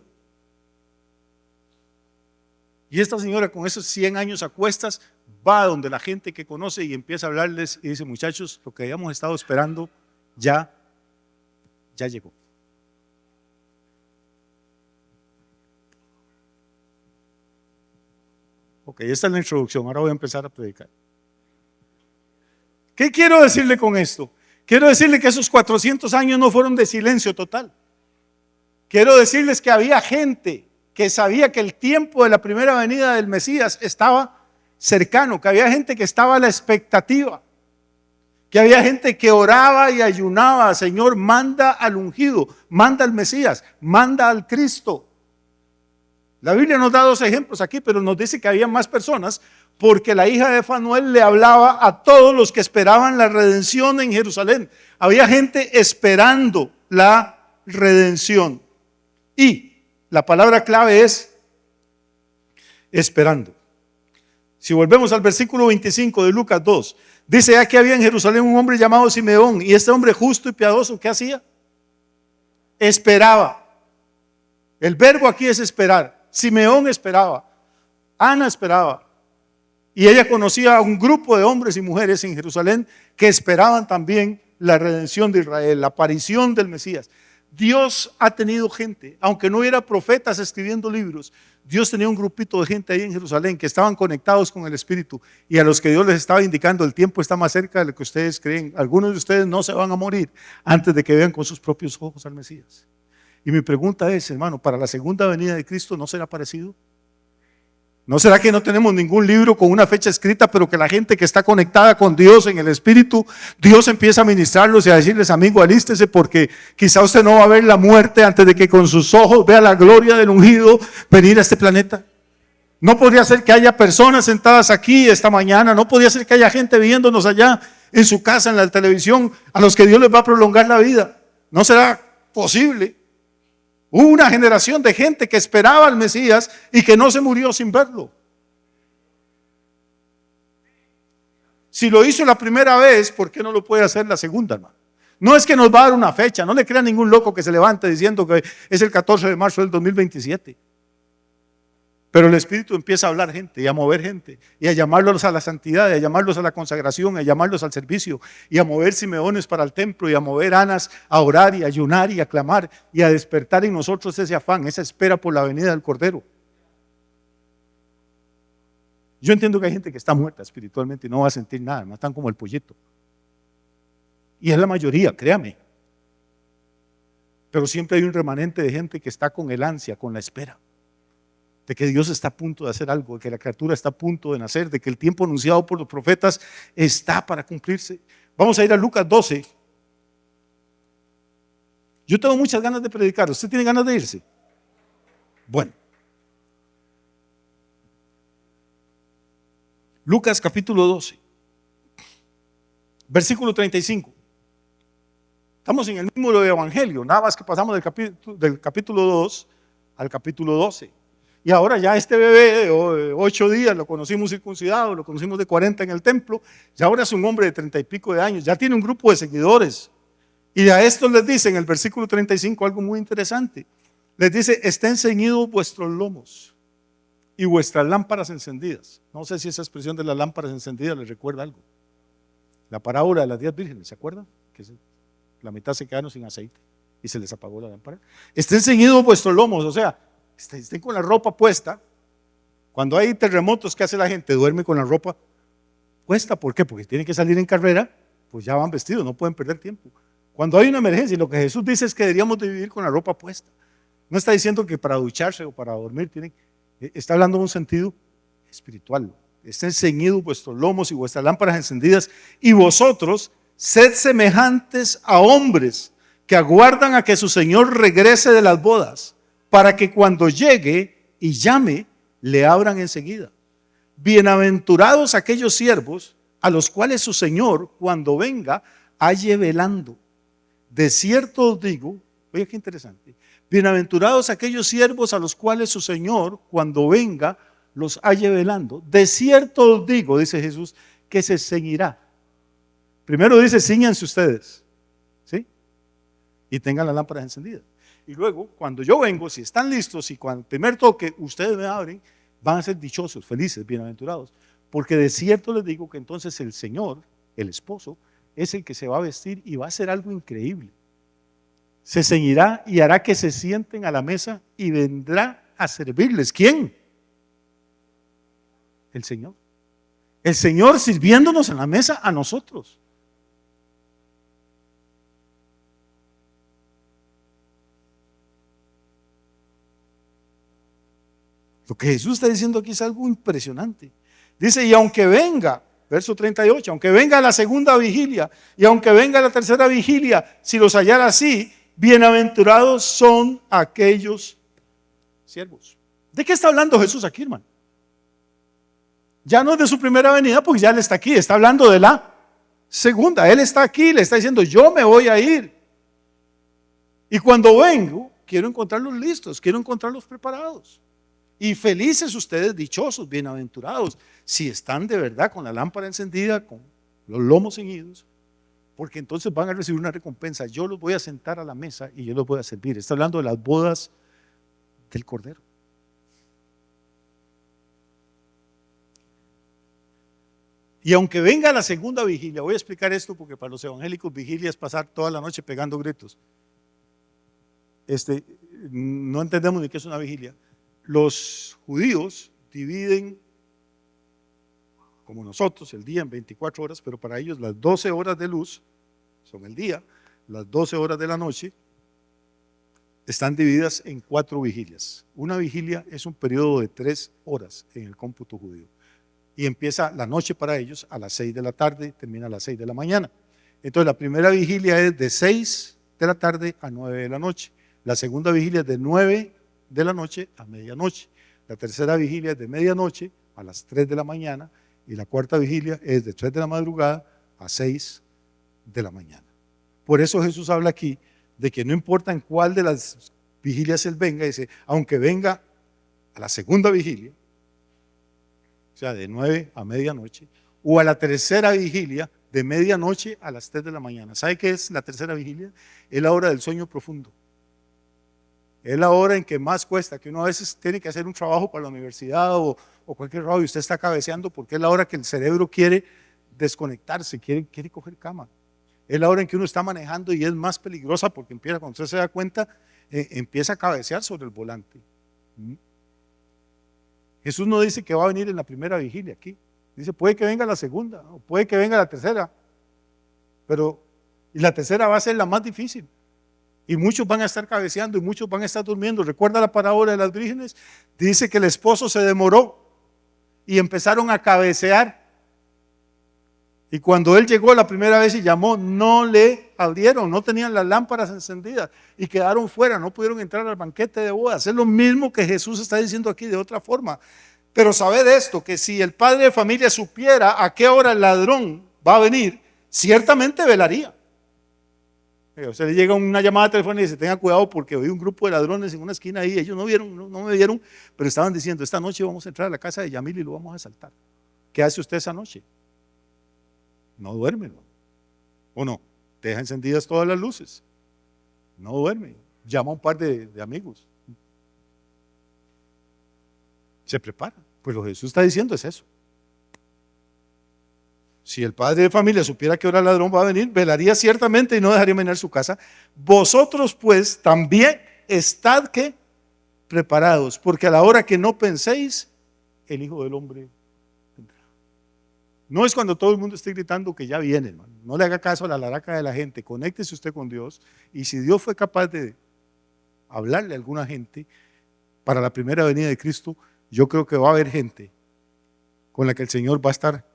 Y esta señora con esos 100 años a cuestas va donde la gente que conoce y empieza a hablarles y dice, muchachos, lo que habíamos estado esperando ya llegó. Ok, esta es la introducción, ahora voy a empezar a predicar. ¿Qué quiero decirle con esto? Quiero decirle que esos 400 años no fueron de silencio total. Quiero decirles que había gente que sabía que el tiempo de la primera venida del Mesías estaba cercano, que había gente que estaba a la expectativa, que había gente que oraba y ayunaba, Señor, manda al ungido, manda al Mesías, manda al Cristo. La Biblia nos da 2 ejemplos aquí, pero nos dice que había más personas porque la hija de Fanuel le hablaba a todos los que esperaban la redención en Jerusalén. Había gente esperando la redención. Y la palabra clave es esperando. Si volvemos al versículo 25 de Lucas 2, dice, aquí había en Jerusalén un hombre llamado Simeón, y este hombre justo y piadoso, ¿qué hacía? Esperaba. El verbo aquí es esperar. Simeón esperaba, Ana esperaba, y ella conocía a un grupo de hombres y mujeres en Jerusalén que esperaban también la redención de Israel, la aparición del Mesías. Dios ha tenido gente, aunque no hubiera profetas escribiendo libros, Dios tenía un grupito de gente ahí en Jerusalén que estaban conectados con el Espíritu y a los que Dios les estaba indicando, el tiempo está más cerca de lo que ustedes creen. Algunos de ustedes no se van a morir antes de que vean con sus propios ojos al Mesías. Y mi pregunta es, hermano, ¿para la segunda venida de Cristo no será parecido? ¿No será que no tenemos ningún libro con una fecha escrita, pero que la gente que está conectada con Dios en el Espíritu, Dios empieza a ministrarlos y a decirles, amigo, alístese porque quizá usted no va a ver la muerte antes de que con sus ojos vea la gloria del ungido venir a este planeta? No podría ser que haya personas sentadas aquí esta mañana, no podría ser que haya gente viéndonos allá en su casa, en la televisión, a los que Dios les va a prolongar la vida. ¿No será posible? Hubo una generación de gente que esperaba al Mesías y que no se murió sin verlo. Si lo hizo la primera vez, ¿por qué no lo puede hacer la segunda, hermano? No es que nos va a dar una fecha, no le crea ningún loco que se levante diciendo que es el 14 de marzo del 2027. Pero el Espíritu empieza a hablar gente y a mover gente y a llamarlos a la santidad, y a llamarlos a la consagración, a llamarlos al servicio y a mover Simeones para el templo y a mover Anas a orar y a ayunar y a clamar y a despertar en nosotros ese afán, esa espera por la venida del Cordero. Yo entiendo que hay gente que está muerta espiritualmente y no va a sentir nada, no están como el pollito. Y es la mayoría, créame. Pero siempre hay un remanente de gente que está con el ansia, con la espera de que Dios está a punto de hacer algo, de que la criatura está a punto de nacer, de que el tiempo anunciado por los profetas está para cumplirse. Vamos a ir a Lucas 12. Yo tengo muchas ganas de predicar. ¿Usted tiene ganas de irse? Bueno. Lucas capítulo 12, versículo 35. Estamos en el mismo evangelio, nada más que pasamos del capítulo 2 al capítulo 12. Y ahora ya este bebé de 8 días lo conocimos circuncidado, lo conocimos de 40 en el templo, ya ahora es un hombre de 30 y pico de años, ya tiene un grupo de seguidores. Y a estos les dice en el versículo 35 algo muy interesante. Les dice: estén ceñidos vuestros lomos y vuestras lámparas encendidas. No sé si esa expresión de las lámparas encendidas les recuerda algo. La parábola de las 10 vírgenes, ¿se acuerdan? Que la mitad se quedaron sin aceite y se les apagó la lámpara. Estén ceñidos vuestros lomos, o sea, estén con la ropa puesta. Cuando hay terremotos, ¿qué hace la gente? Duerme con la ropa puesta. ¿Por qué? Porque tienen que salir en carrera, pues ya van vestidos, no pueden perder tiempo. Cuando hay una emergencia, lo que Jesús dice es que deberíamos de vivir con la ropa puesta. No está diciendo que para ducharse o para dormir está hablando en un sentido espiritual. Estén ceñidos vuestros lomos y vuestras lámparas encendidas, y vosotros sed semejantes a hombres que aguardan a que su Señor regrese de las bodas, para que cuando llegue y llame, le abran enseguida. Bienaventurados aquellos siervos a los cuales su Señor, cuando venga, halle velando. De cierto os digo, oye qué interesante, bienaventurados aquellos siervos a los cuales su Señor, cuando venga, los halle velando. De cierto os digo, dice Jesús, que se ceñirá. Primero dice: cíñanse ustedes, ¿sí? Y tengan las lámparas encendidas. Y luego, cuando yo vengo, si están listos y cuando el primer toque ustedes me abren, van a ser dichosos, felices, bienaventurados. Porque de cierto les digo que entonces el Señor, el esposo, es el que se va a vestir y va a hacer algo increíble. Se ceñirá y hará que se sienten a la mesa y vendrá a servirles. ¿Quién? El Señor. El Señor sirviéndonos en la mesa a nosotros. Lo que Jesús está diciendo aquí es algo impresionante. Dice: y aunque venga, verso 38, aunque venga la segunda vigilia y aunque venga la tercera vigilia, si los hallara así, bienaventurados son aquellos siervos. ¿De qué está hablando Jesús aquí, hermano? Ya no es de su primera venida, porque ya Él está aquí, está hablando de la segunda. Él está aquí, le está diciendo: yo me voy a ir. Y cuando vengo, quiero encontrarlos listos, quiero encontrarlos preparados. Y felices ustedes, dichosos, bienaventurados, si están de verdad con la lámpara encendida, con los lomos ceñidos, porque entonces van a recibir una recompensa. Yo los voy a sentar a la mesa y yo los voy a servir. Está hablando de las bodas del Cordero. Y aunque venga la segunda vigilia, voy a explicar esto porque para los evangélicos vigilia es pasar toda la noche pegando gritos. No entendemos ni qué es una vigilia. Los judíos dividen, como nosotros, el día en 24 horas, pero para ellos las 12 horas de luz son el día, las 12 horas de la noche están divididas en 4 vigilias. Una vigilia es un periodo de 3 horas en el cómputo judío. Y empieza la noche para ellos a las 6 de la tarde y termina a las 6 de la mañana. Entonces la primera vigilia es de 6 de la tarde a 9 de la noche. La segunda vigilia es de 9 de la noche a medianoche. La tercera vigilia es de medianoche a las 3 de la mañana. Y la cuarta vigilia es de 3 de la madrugada a 6 de la mañana. Por eso Jesús habla aquí de que no importa en cuál de las vigilias Él venga, dice: aunque venga a la segunda vigilia, o sea, de 9 a medianoche, o a la tercera vigilia, de medianoche a las 3 de la mañana. ¿Sabe qué es la tercera vigilia? Es la hora del sueño profundo. Es la hora en que más cuesta, que uno a veces tiene que hacer un trabajo para la universidad o cualquier trabajo y usted está cabeceando porque es la hora que el cerebro quiere desconectarse, quiere coger cama. Es la hora en que uno está manejando y es más peligrosa porque empieza, cuando usted se da cuenta, empieza a cabecear sobre el volante. Jesús no dice que va a venir en la primera vigilia aquí. Dice, puede que venga la segunda, o puede que venga la tercera, pero y la tercera va a ser la más difícil. Y muchos van a estar cabeceando y muchos van a estar durmiendo. ¿Recuerda la parábola de las vírgenes? Dice que el esposo se demoró y empezaron a cabecear. Y cuando él llegó la primera vez y llamó, no le abrieron, no tenían las lámparas encendidas y quedaron fuera, no pudieron entrar al banquete de bodas. Es lo mismo que Jesús está diciendo aquí de otra forma. Pero sabed esto, que si el padre de familia supiera a qué hora el ladrón va a venir, ciertamente velaría. O sea, le llega una llamada telefónica y dice, tenga cuidado porque oí un grupo de ladrones en una esquina ahí, ellos no vieron, no me vieron, pero estaban diciendo, esta noche vamos a entrar a la casa de Yamil y lo vamos a asaltar. ¿Qué hace usted esa noche? No duerme, ¿no? ¿O no? Deja encendidas todas las luces. No duerme. Llama a un par de amigos. Se prepara. Pues lo que Jesús está diciendo es eso. Si el padre de familia supiera que hora el ladrón va a venir, velaría ciertamente y no dejaría menear su casa. Vosotros pues también estad ¿qué? Preparados, porque a la hora que no penséis, el Hijo del Hombre vendrá. No es cuando todo el mundo esté gritando que ya viene, hermano. No le haga caso a la laraca de la gente, conéctese usted con Dios, y si Dios fue capaz de hablarle a alguna gente para la primera venida de Cristo, yo creo que va a haber gente con la que el Señor va a estar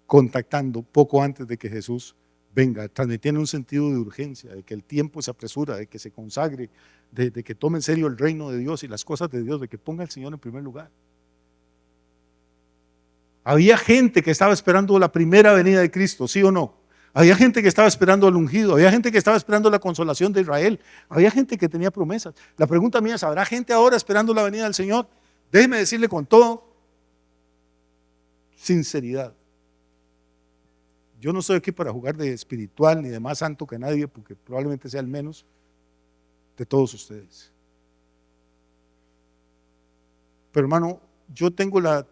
contactando poco antes de que Jesús venga, transmitiendo un sentido de urgencia, de que el tiempo se apresura, de que se consagre, de que tome en serio el reino de Dios y las cosas de Dios, de que ponga al Señor en primer lugar. Había gente que estaba esperando la primera venida de Cristo, ¿sí o no? Había gente que estaba esperando al ungido, había gente que estaba esperando la consolación de Israel, había gente que tenía promesas. La pregunta mía es, ¿habrá gente ahora esperando la venida del Señor? Déjeme decirle con todo sinceridad. Yo no estoy aquí para jugar de espiritual ni de más santo que nadie, porque probablemente sea el menos de todos ustedes. Pero hermano, yo tengo la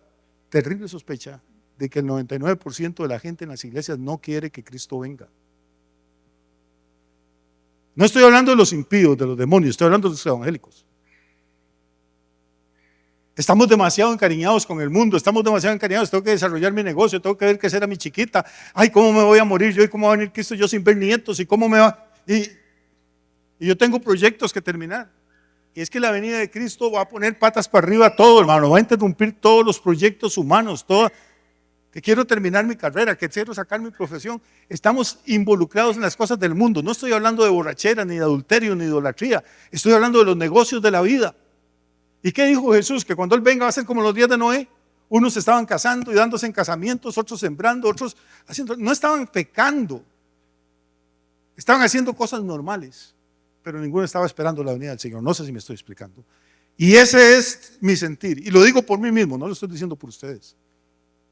terrible sospecha de que el 99% de la gente en las iglesias no quiere que Cristo venga. No estoy hablando de los impíos, de los demonios, estoy hablando de los evangélicos. Estamos demasiado encariñados con el mundo, estamos demasiado encariñados, tengo que desarrollar mi negocio, tengo que ver crecer a mi chiquita, ay, ¿cómo me voy a morir yo? ¿Y cómo va a venir Cristo yo sin ver nietos? ¿Y cómo me va? Y yo tengo proyectos que terminar. Y es que la venida de Cristo va a poner patas para arriba todo, hermano, va a interrumpir todos los proyectos humanos, que quiero terminar mi carrera, que quiero sacar mi profesión. Estamos involucrados en las cosas del mundo, no estoy hablando de borrachera, ni de adulterio, ni de idolatría, estoy hablando de los negocios de la vida. ¿Y qué dijo Jesús? Que cuando Él venga va a ser como los días de Noé. Unos estaban casando y dándose en casamientos, otros sembrando, otros haciendo, no estaban pecando, estaban haciendo cosas normales, pero ninguno estaba esperando la venida del Señor. No sé si me estoy explicando. Y ese es mi sentir, y lo digo por mí mismo, no lo estoy diciendo por ustedes,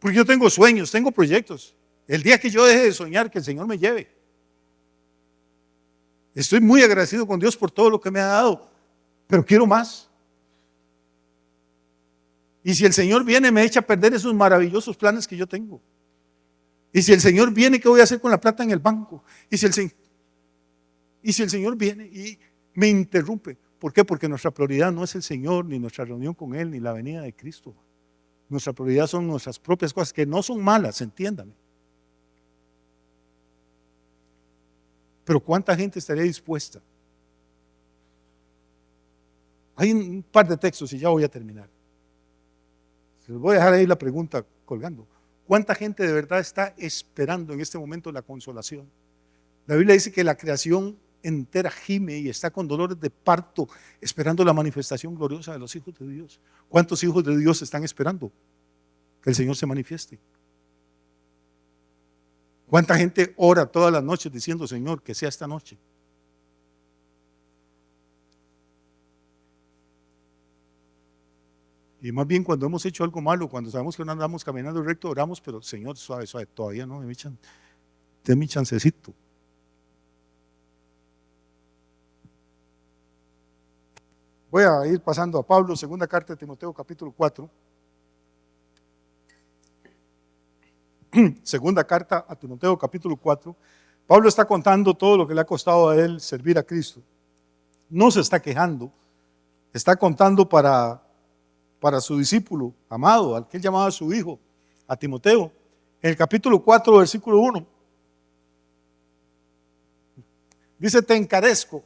porque yo tengo sueños, tengo proyectos. El día que yo deje de soñar, que el Señor me lleve. Estoy muy agradecido con Dios por todo lo que me ha dado, pero quiero más. Y si el Señor viene, me echa a perder esos maravillosos planes que yo tengo. Y si el Señor viene, ¿qué voy a hacer con la plata en el banco? Y si el Señor viene y me interrumpe, ¿por qué? Porque nuestra prioridad no es el Señor, ni nuestra reunión con Él, ni la venida de Cristo. Nuestra prioridad son nuestras propias cosas, que no son malas, entiéndame. Pero ¿cuánta gente estaría dispuesta? Hay un par de textos y ya voy a terminar. Les voy a dejar ahí la pregunta colgando. ¿Cuánta gente de verdad está esperando en este momento la consolación? La Biblia dice que la creación entera gime y está con dolores de parto, esperando la manifestación gloriosa de los hijos de Dios. ¿Cuántos hijos de Dios están esperando que el Señor se manifieste? ¿Cuánta gente ora todas las noches diciendo, Señor, que sea esta noche? Y más bien cuando hemos hecho algo malo, cuando sabemos que no andamos caminando recto, oramos, pero Señor, suave, suave, todavía no, de mi chancecito. Voy a ir pasando a Pablo, segunda carta de Timoteo, capítulo 4. Segunda carta a Timoteo, capítulo 4. Pablo está contando todo lo que le ha costado a él servir a Cristo. No se está quejando, está contando para su discípulo amado, al que él llamaba su hijo, a Timoteo. En el capítulo 4, versículo 1, dice: te encarezco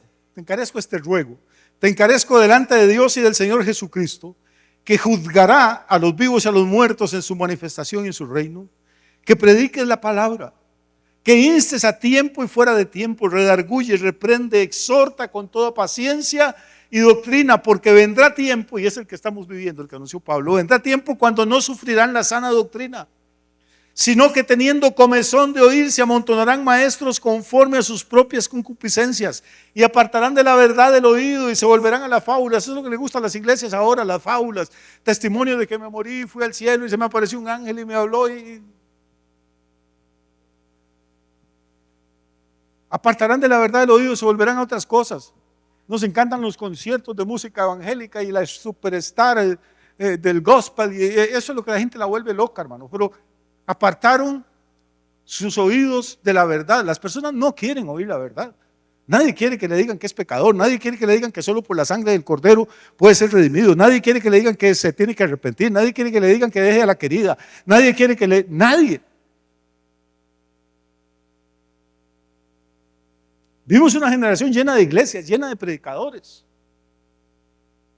este ruego, te encarezco delante de Dios y del Señor Jesucristo, que juzgará a los vivos y a los muertos en su manifestación y en su reino, que prediques la palabra, que instes a tiempo y fuera de tiempo, redarguye, reprende, exhorta con toda paciencia y doctrina, porque vendrá tiempo, y es el que estamos viviendo, el que anunció Pablo, vendrá tiempo cuando no sufrirán la sana doctrina, sino que teniendo comezón de oír se amontonarán maestros conforme a sus propias concupiscencias y apartarán de la verdad el oído y se volverán a las fábulas. Eso es lo que les gusta a las iglesias ahora, las fábulas, testimonio de que me morí, fui al cielo y se me apareció un ángel y me habló y apartarán de la verdad el oído y se volverán a otras cosas. Nos encantan los conciertos de música evangélica y la superstar del gospel, y eso es lo que la gente la vuelve loca, hermano. Pero apartaron sus oídos de la verdad. Las personas no quieren oír la verdad. Nadie quiere que le digan que es pecador. Nadie quiere que le digan que solo por la sangre del cordero puede ser redimido. Nadie quiere que le digan que se tiene que arrepentir. Nadie quiere que le digan que deje a la querida. Nadie quiere que le... Nadie. Vimos una generación llena de iglesias, llena de predicadores.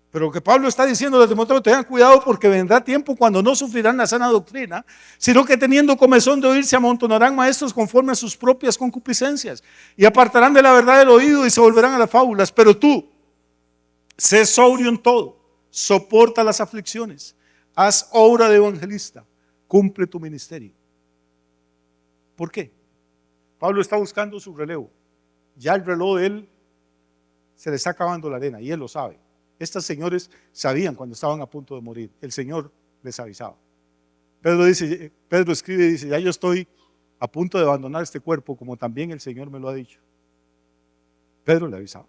Pero lo que Pablo está diciendo a Timoteo: tengan cuidado, porque vendrá tiempo cuando no sufrirán la sana doctrina, sino que teniendo comezón de oír se amontonarán maestros conforme a sus propias concupiscencias y apartarán de la verdad el oído y se volverán a las fábulas. Pero tú, sé sobrio en todo, soporta las aflicciones, haz obra de evangelista, cumple tu ministerio. ¿Por qué? Pablo está buscando su relevo. Ya el reloj de él se le está acabando la arena y él lo sabe. Estos señores sabían cuando estaban a punto de morir. El Señor les avisaba. Pedro escribe y dice: ya yo estoy a punto de abandonar este cuerpo, como también el Señor me lo ha dicho. Pedro le avisaba.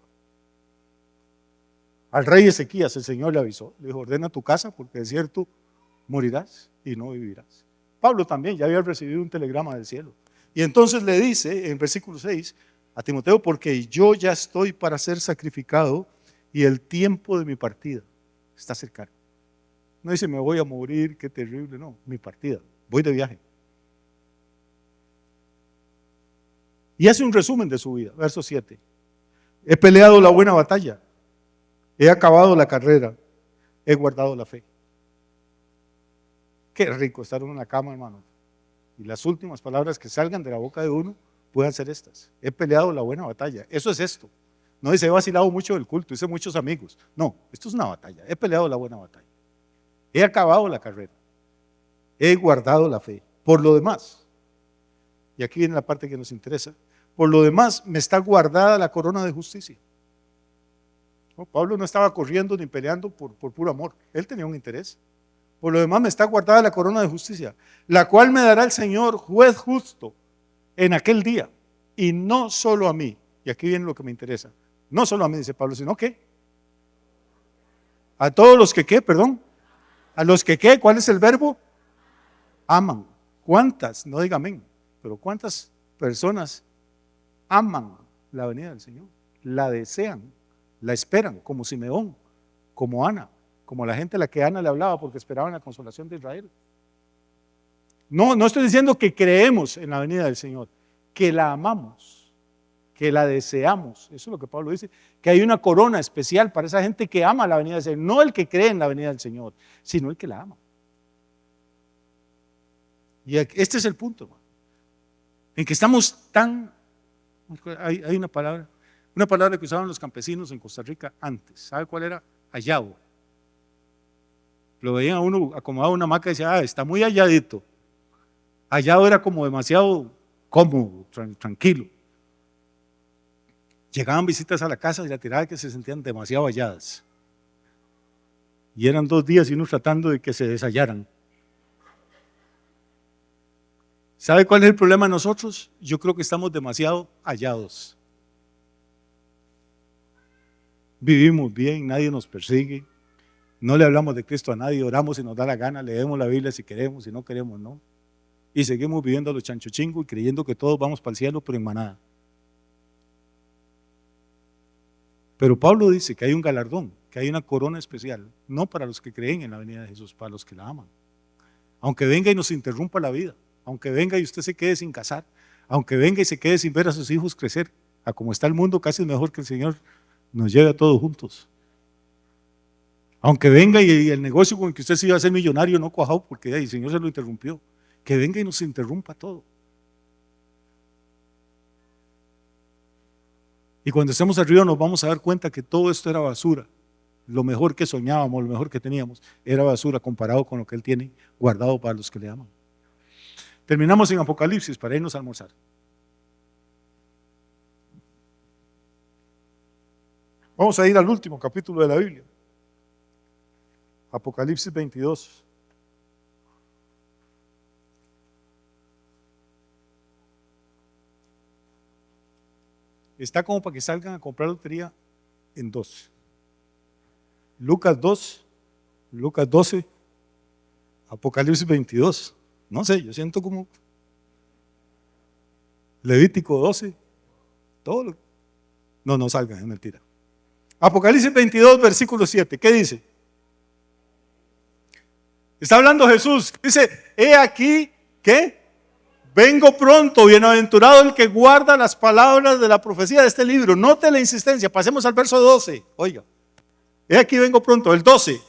Al rey Ezequías el Señor le avisó. Le dijo: ordena tu casa, porque de cierto morirás y no vivirás. Pablo también ya había recibido un telegrama del cielo. Y entonces le dice en versículo 6 a Timoteo: porque yo ya estoy para ser sacrificado y el tiempo de mi partida está cercano. No dice me voy a morir, qué terrible, no, mi partida, voy de viaje. Y hace un resumen de su vida, verso 7. He peleado la buena batalla, he acabado la carrera, he guardado la fe. Qué rico estar en la cama, hermano, y las últimas palabras que salgan de la boca de uno puedan ser estas: he peleado la buena batalla. Eso es esto. No dice he vacilado mucho del culto, hice muchos amigos. No, esto es una batalla. He peleado la buena batalla, he acabado la carrera, he guardado la fe. Por lo demás, y aquí viene la parte que nos interesa, por lo demás me está guardada la corona de justicia. No, Pablo no estaba corriendo ni peleando por puro amor, él tenía un interés. Por lo demás me está guardada la corona de justicia, la cual me dará el Señor, juez justo, en aquel día. Y no solo a mí, y aquí viene lo que me interesa, no solo a mí, dice Pablo, sino que a todos los que ¿qué? Perdón. A los que ¿qué? ¿Cuál es el verbo? Aman. ¿Cuántas? No diga amén, pero ¿cuántas personas aman la venida del Señor? La desean, la esperan, como Simeón, como Ana, como la gente a la que Ana le hablaba porque esperaban la consolación de Israel. No estoy diciendo que creemos en la venida del Señor, que la amamos, que la deseamos. Eso es lo que Pablo dice, que hay una corona especial para esa gente que ama la venida del Señor. No el que cree en la venida del Señor, sino el que la ama. Y este es el punto, hermano, en que estamos tan... Hay una palabra que usaban los campesinos en Costa Rica antes. ¿Sabe cuál era? Hallado. Lo veían a uno acomodado en una hamaca y decía: está muy halladito. Hallado era como demasiado cómodo, tranquilo. Llegaban visitas a la casa y la tirada que se sentían demasiado halladas. Y eran 2 días y uno tratando de que se deshallaran. ¿Sabe cuál es el problema de nosotros? Yo creo que estamos demasiado hallados. vivimos bien, nadie nos persigue, no le hablamos de Cristo a nadie, oramos si nos da la gana, leemos la Biblia si queremos, si no queremos, no. Y seguimos viviendo a los chanchochingos y creyendo que todos vamos para el cielo, pero en manada. Pero Pablo dice que hay un galardón, que hay una corona especial, no para los que creen en la venida de Jesús, para los que la aman. Aunque venga y nos interrumpa la vida, aunque venga y usted se quede sin casar, aunque venga y se quede sin ver a sus hijos crecer, a como está el mundo, casi es mejor que el Señor nos lleve a todos juntos. Aunque venga y el negocio con el que usted se iba a hacer millonario no cuajó porque el Señor se lo interrumpió, que venga y nos interrumpa todo. Y cuando estemos arriba nos vamos a dar cuenta que todo esto era basura. Lo mejor que soñábamos, lo mejor que teníamos, era basura comparado con lo que Él tiene guardado para los que le aman. Terminamos en Apocalipsis para irnos a almorzar. Vamos a ir al último capítulo de la Biblia. Apocalipsis 22. Está como para que salgan a comprar lotería en dos. Lucas 2, Lucas 12, Apocalipsis 22. No sé, yo siento como Levítico 12. Todo lo... No salgan, es mentira. Apocalipsis 22, versículo 7. ¿Qué dice? Está hablando Jesús. Dice, he aquí, ¿qué? Vengo pronto, bienaventurado el que guarda las palabras de la profecía de este libro. Note la insistencia, pasemos al verso 12. Oiga, he aquí vengo pronto, el 12.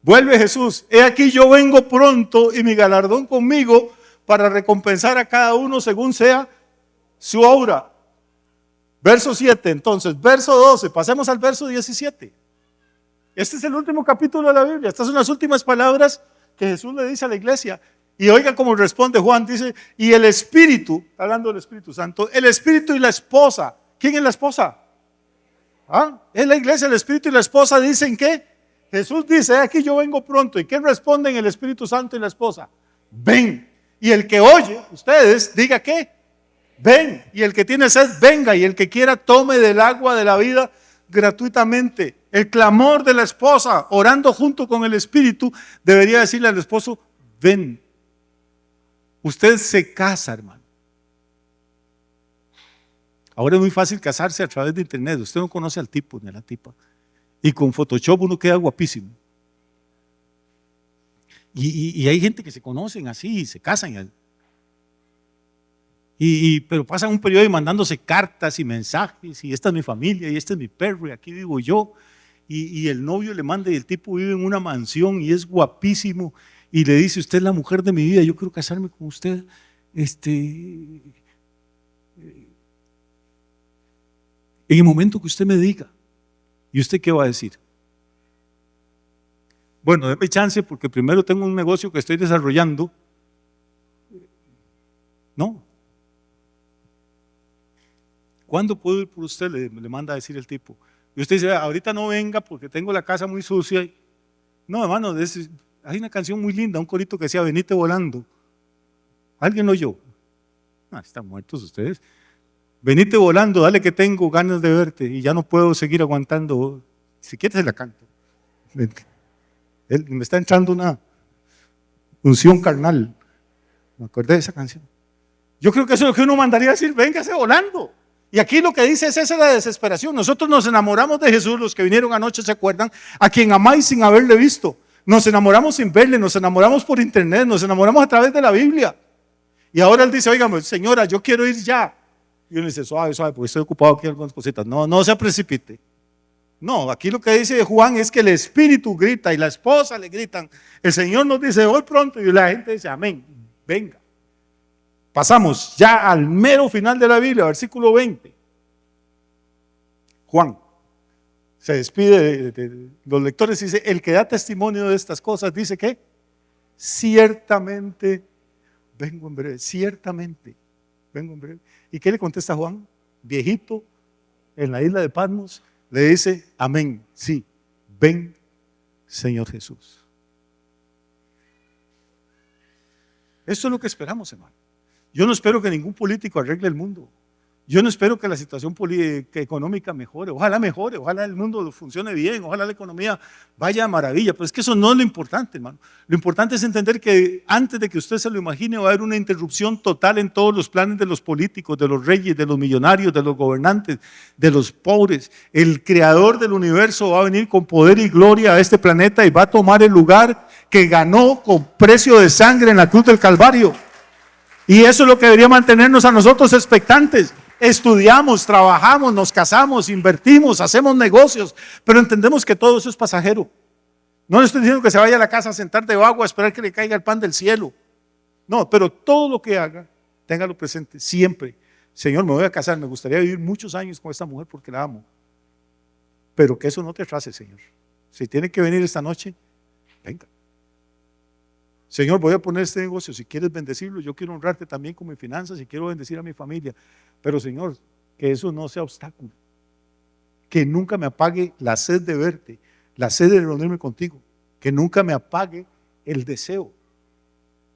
Vuelve Jesús, he aquí yo vengo pronto y mi galardón conmigo para recompensar a cada uno según sea su obra. Verso 7, entonces, verso 12, pasemos al verso 17. Este es el último capítulo de la Biblia, estas son las últimas palabras que Jesús le dice a la iglesia. Y oiga cómo responde Juan, dice, y el Espíritu, hablando del Espíritu Santo, el Espíritu y la esposa. ¿Quién es la esposa? Es la iglesia, el Espíritu y la esposa dicen que Jesús dice, aquí yo vengo pronto. ¿Y qué responden el Espíritu Santo y la esposa? Ven. Y el que oye, ustedes, diga ¿qué? Ven. Y el que tiene sed, venga. Y el que quiera, tome del agua de la vida gratuitamente. El clamor de la esposa, orando junto con el Espíritu, debería decirle al esposo, ven. Usted se casa, hermano. Ahora es muy fácil casarse a través de internet. Usted no conoce al tipo ni a la tipa. Y con Photoshop uno queda guapísimo. Y hay gente que se conocen así y se casan. Pero pasan un periodo mandándose cartas y mensajes. Y esta es mi familia y este es mi perro y aquí vivo yo. Y el novio le manda y el tipo vive en una mansión y es guapísimo. Y le dice, usted es la mujer de mi vida, yo quiero casarme con usted. En el momento que usted me diga, ¿y usted qué va a decir? Bueno, déme chance porque primero tengo un negocio que estoy desarrollando. No. ¿Cuándo puedo ir por usted? Le manda a decir el tipo. Y usted dice, ahorita no venga porque tengo la casa muy sucia. No, hermano, hay una canción muy linda, un corito que decía, venite volando. ¿Alguien lo oyó? No, están muertos ustedes. Venite volando, dale que tengo ganas de verte y ya no puedo seguir aguantando. Si quieres se la canto. Me está entrando una unción carnal. Me acordé de esa canción. Yo creo que eso es lo que uno mandaría a decir, véngase volando. Y aquí lo que dice es esa la desesperación. Nosotros nos enamoramos de Jesús, los que vinieron anoche se acuerdan, a quien amáis sin haberle visto. Nos enamoramos sin verle, nos enamoramos por internet, nos enamoramos a través de la Biblia. Y ahora él dice, oiga, señora, yo quiero ir ya. Y uno dice, suave, porque estoy ocupado aquí en algunas cositas. No se precipite. No, aquí lo que dice Juan es que el Espíritu grita y la esposa le gritan. El Señor nos dice, voy pronto, y la gente dice, amén, venga. Pasamos ya al mero final de la Biblia, versículo 20. Juan se despide de los lectores y dice, el que da testimonio de estas cosas dice que ciertamente vengo en breve, ciertamente vengo en breve. ¿Y qué le contesta Juan? Viejito en la isla de Patmos, le dice, amén, sí, ven Señor Jesús. Eso es lo que esperamos, hermano. Yo no espero que ningún político arregle el mundo. Yo no espero que la situación económica mejore, ojalá el mundo funcione bien, ojalá la economía vaya a maravilla, pero es que eso no es lo importante, hermano. Lo importante es entender que antes de que usted se lo imagine va a haber una interrupción total en todos los planes de los políticos, de los reyes, de los millonarios, de los gobernantes, de los pobres. El creador del universo va a venir con poder y gloria a este planeta y va a tomar el lugar que ganó con precio de sangre en la cruz del Calvario. Y eso es lo que debería mantenernos a nosotros expectantes. Estudiamos, trabajamos, nos casamos, invertimos, hacemos negocios, pero entendemos que todo eso es pasajero. No le estoy diciendo que se vaya a la casa a sentar de vago a esperar que le caiga el pan del cielo. No, pero todo lo que haga, téngalo presente siempre. Señor, me voy a casar, me gustaría vivir muchos años con esta mujer porque la amo. Pero que eso no te atrase, Señor. Si tiene que venir esta noche, venga. Señor, voy a poner este negocio, si quieres bendecirlo, yo quiero honrarte también con mis finanzas y quiero bendecir a mi familia. Pero Señor, que eso no sea obstáculo. Que nunca me apague la sed de verte, la sed de reunirme contigo. Que nunca me apague el deseo,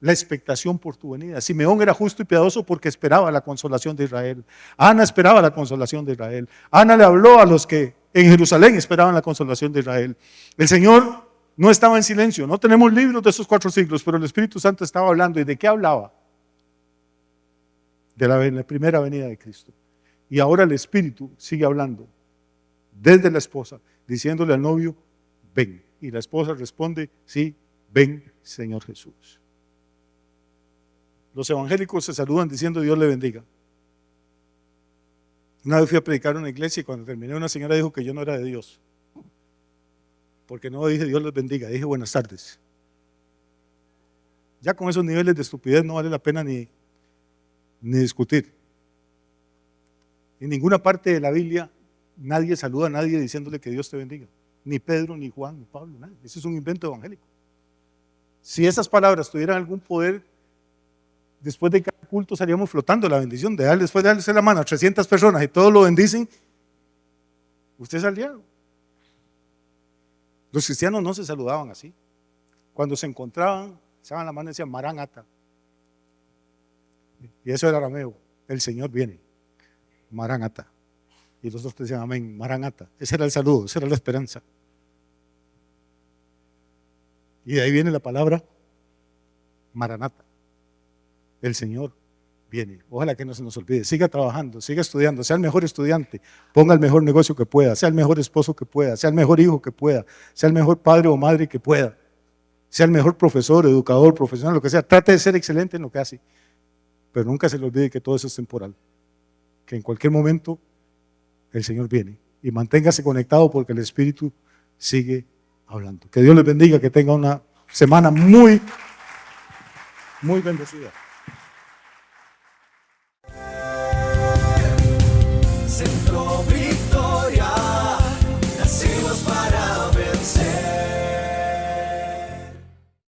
la expectación por tu venida. Simeón era justo y piadoso porque esperaba la consolación de Israel. Ana esperaba la consolación de Israel. Ana le habló a los que en Jerusalén esperaban la consolación de Israel. El Señor no estaba en silencio, no tenemos libros de esos 4 siglos, pero el Espíritu Santo estaba hablando. ¿Y de qué hablaba? De la primera venida de Cristo. Y ahora el Espíritu sigue hablando desde la esposa, diciéndole al novio, ven. Y la esposa responde, sí, ven, Señor Jesús. Los evangélicos se saludan diciendo Dios le bendiga. Una vez fui a predicar en una iglesia y cuando terminé una señora dijo que yo no era de Dios. Porque no dije Dios les bendiga, dije buenas tardes. Ya con esos niveles de estupidez no vale la pena ni discutir. En ninguna parte de la Biblia nadie saluda a nadie diciéndole que Dios te bendiga. Ni Pedro, ni Juan, ni Pablo, nadie. Ese es un invento evangélico. Si esas palabras tuvieran algún poder, después de cada culto salíamos flotando la bendición. Después de darle la mano a 300 personas y todos lo bendicen, usted salía. Los cristianos no se saludaban así. Cuando se encontraban, se daban la mano y decían Maranata. Y eso era arameo. El Señor viene. Maranata. Y los otros decían amén, Maranata. Ese era el saludo, esa era la esperanza. Y de ahí viene la palabra Maranata. El Señor viene. Ojalá que no se nos olvide. Siga trabajando, siga estudiando, sea el mejor estudiante, ponga el mejor negocio que pueda, sea el mejor esposo que pueda, sea el mejor hijo que pueda, sea el mejor padre o madre que pueda, sea el mejor profesor, educador, profesional, lo que sea. Trate de ser excelente en lo que hace, pero nunca se le olvide que todo eso es temporal, que en cualquier momento el Señor viene, y manténgase conectado porque el Espíritu sigue hablando. Que Dios les bendiga, que tenga una semana muy bendecida.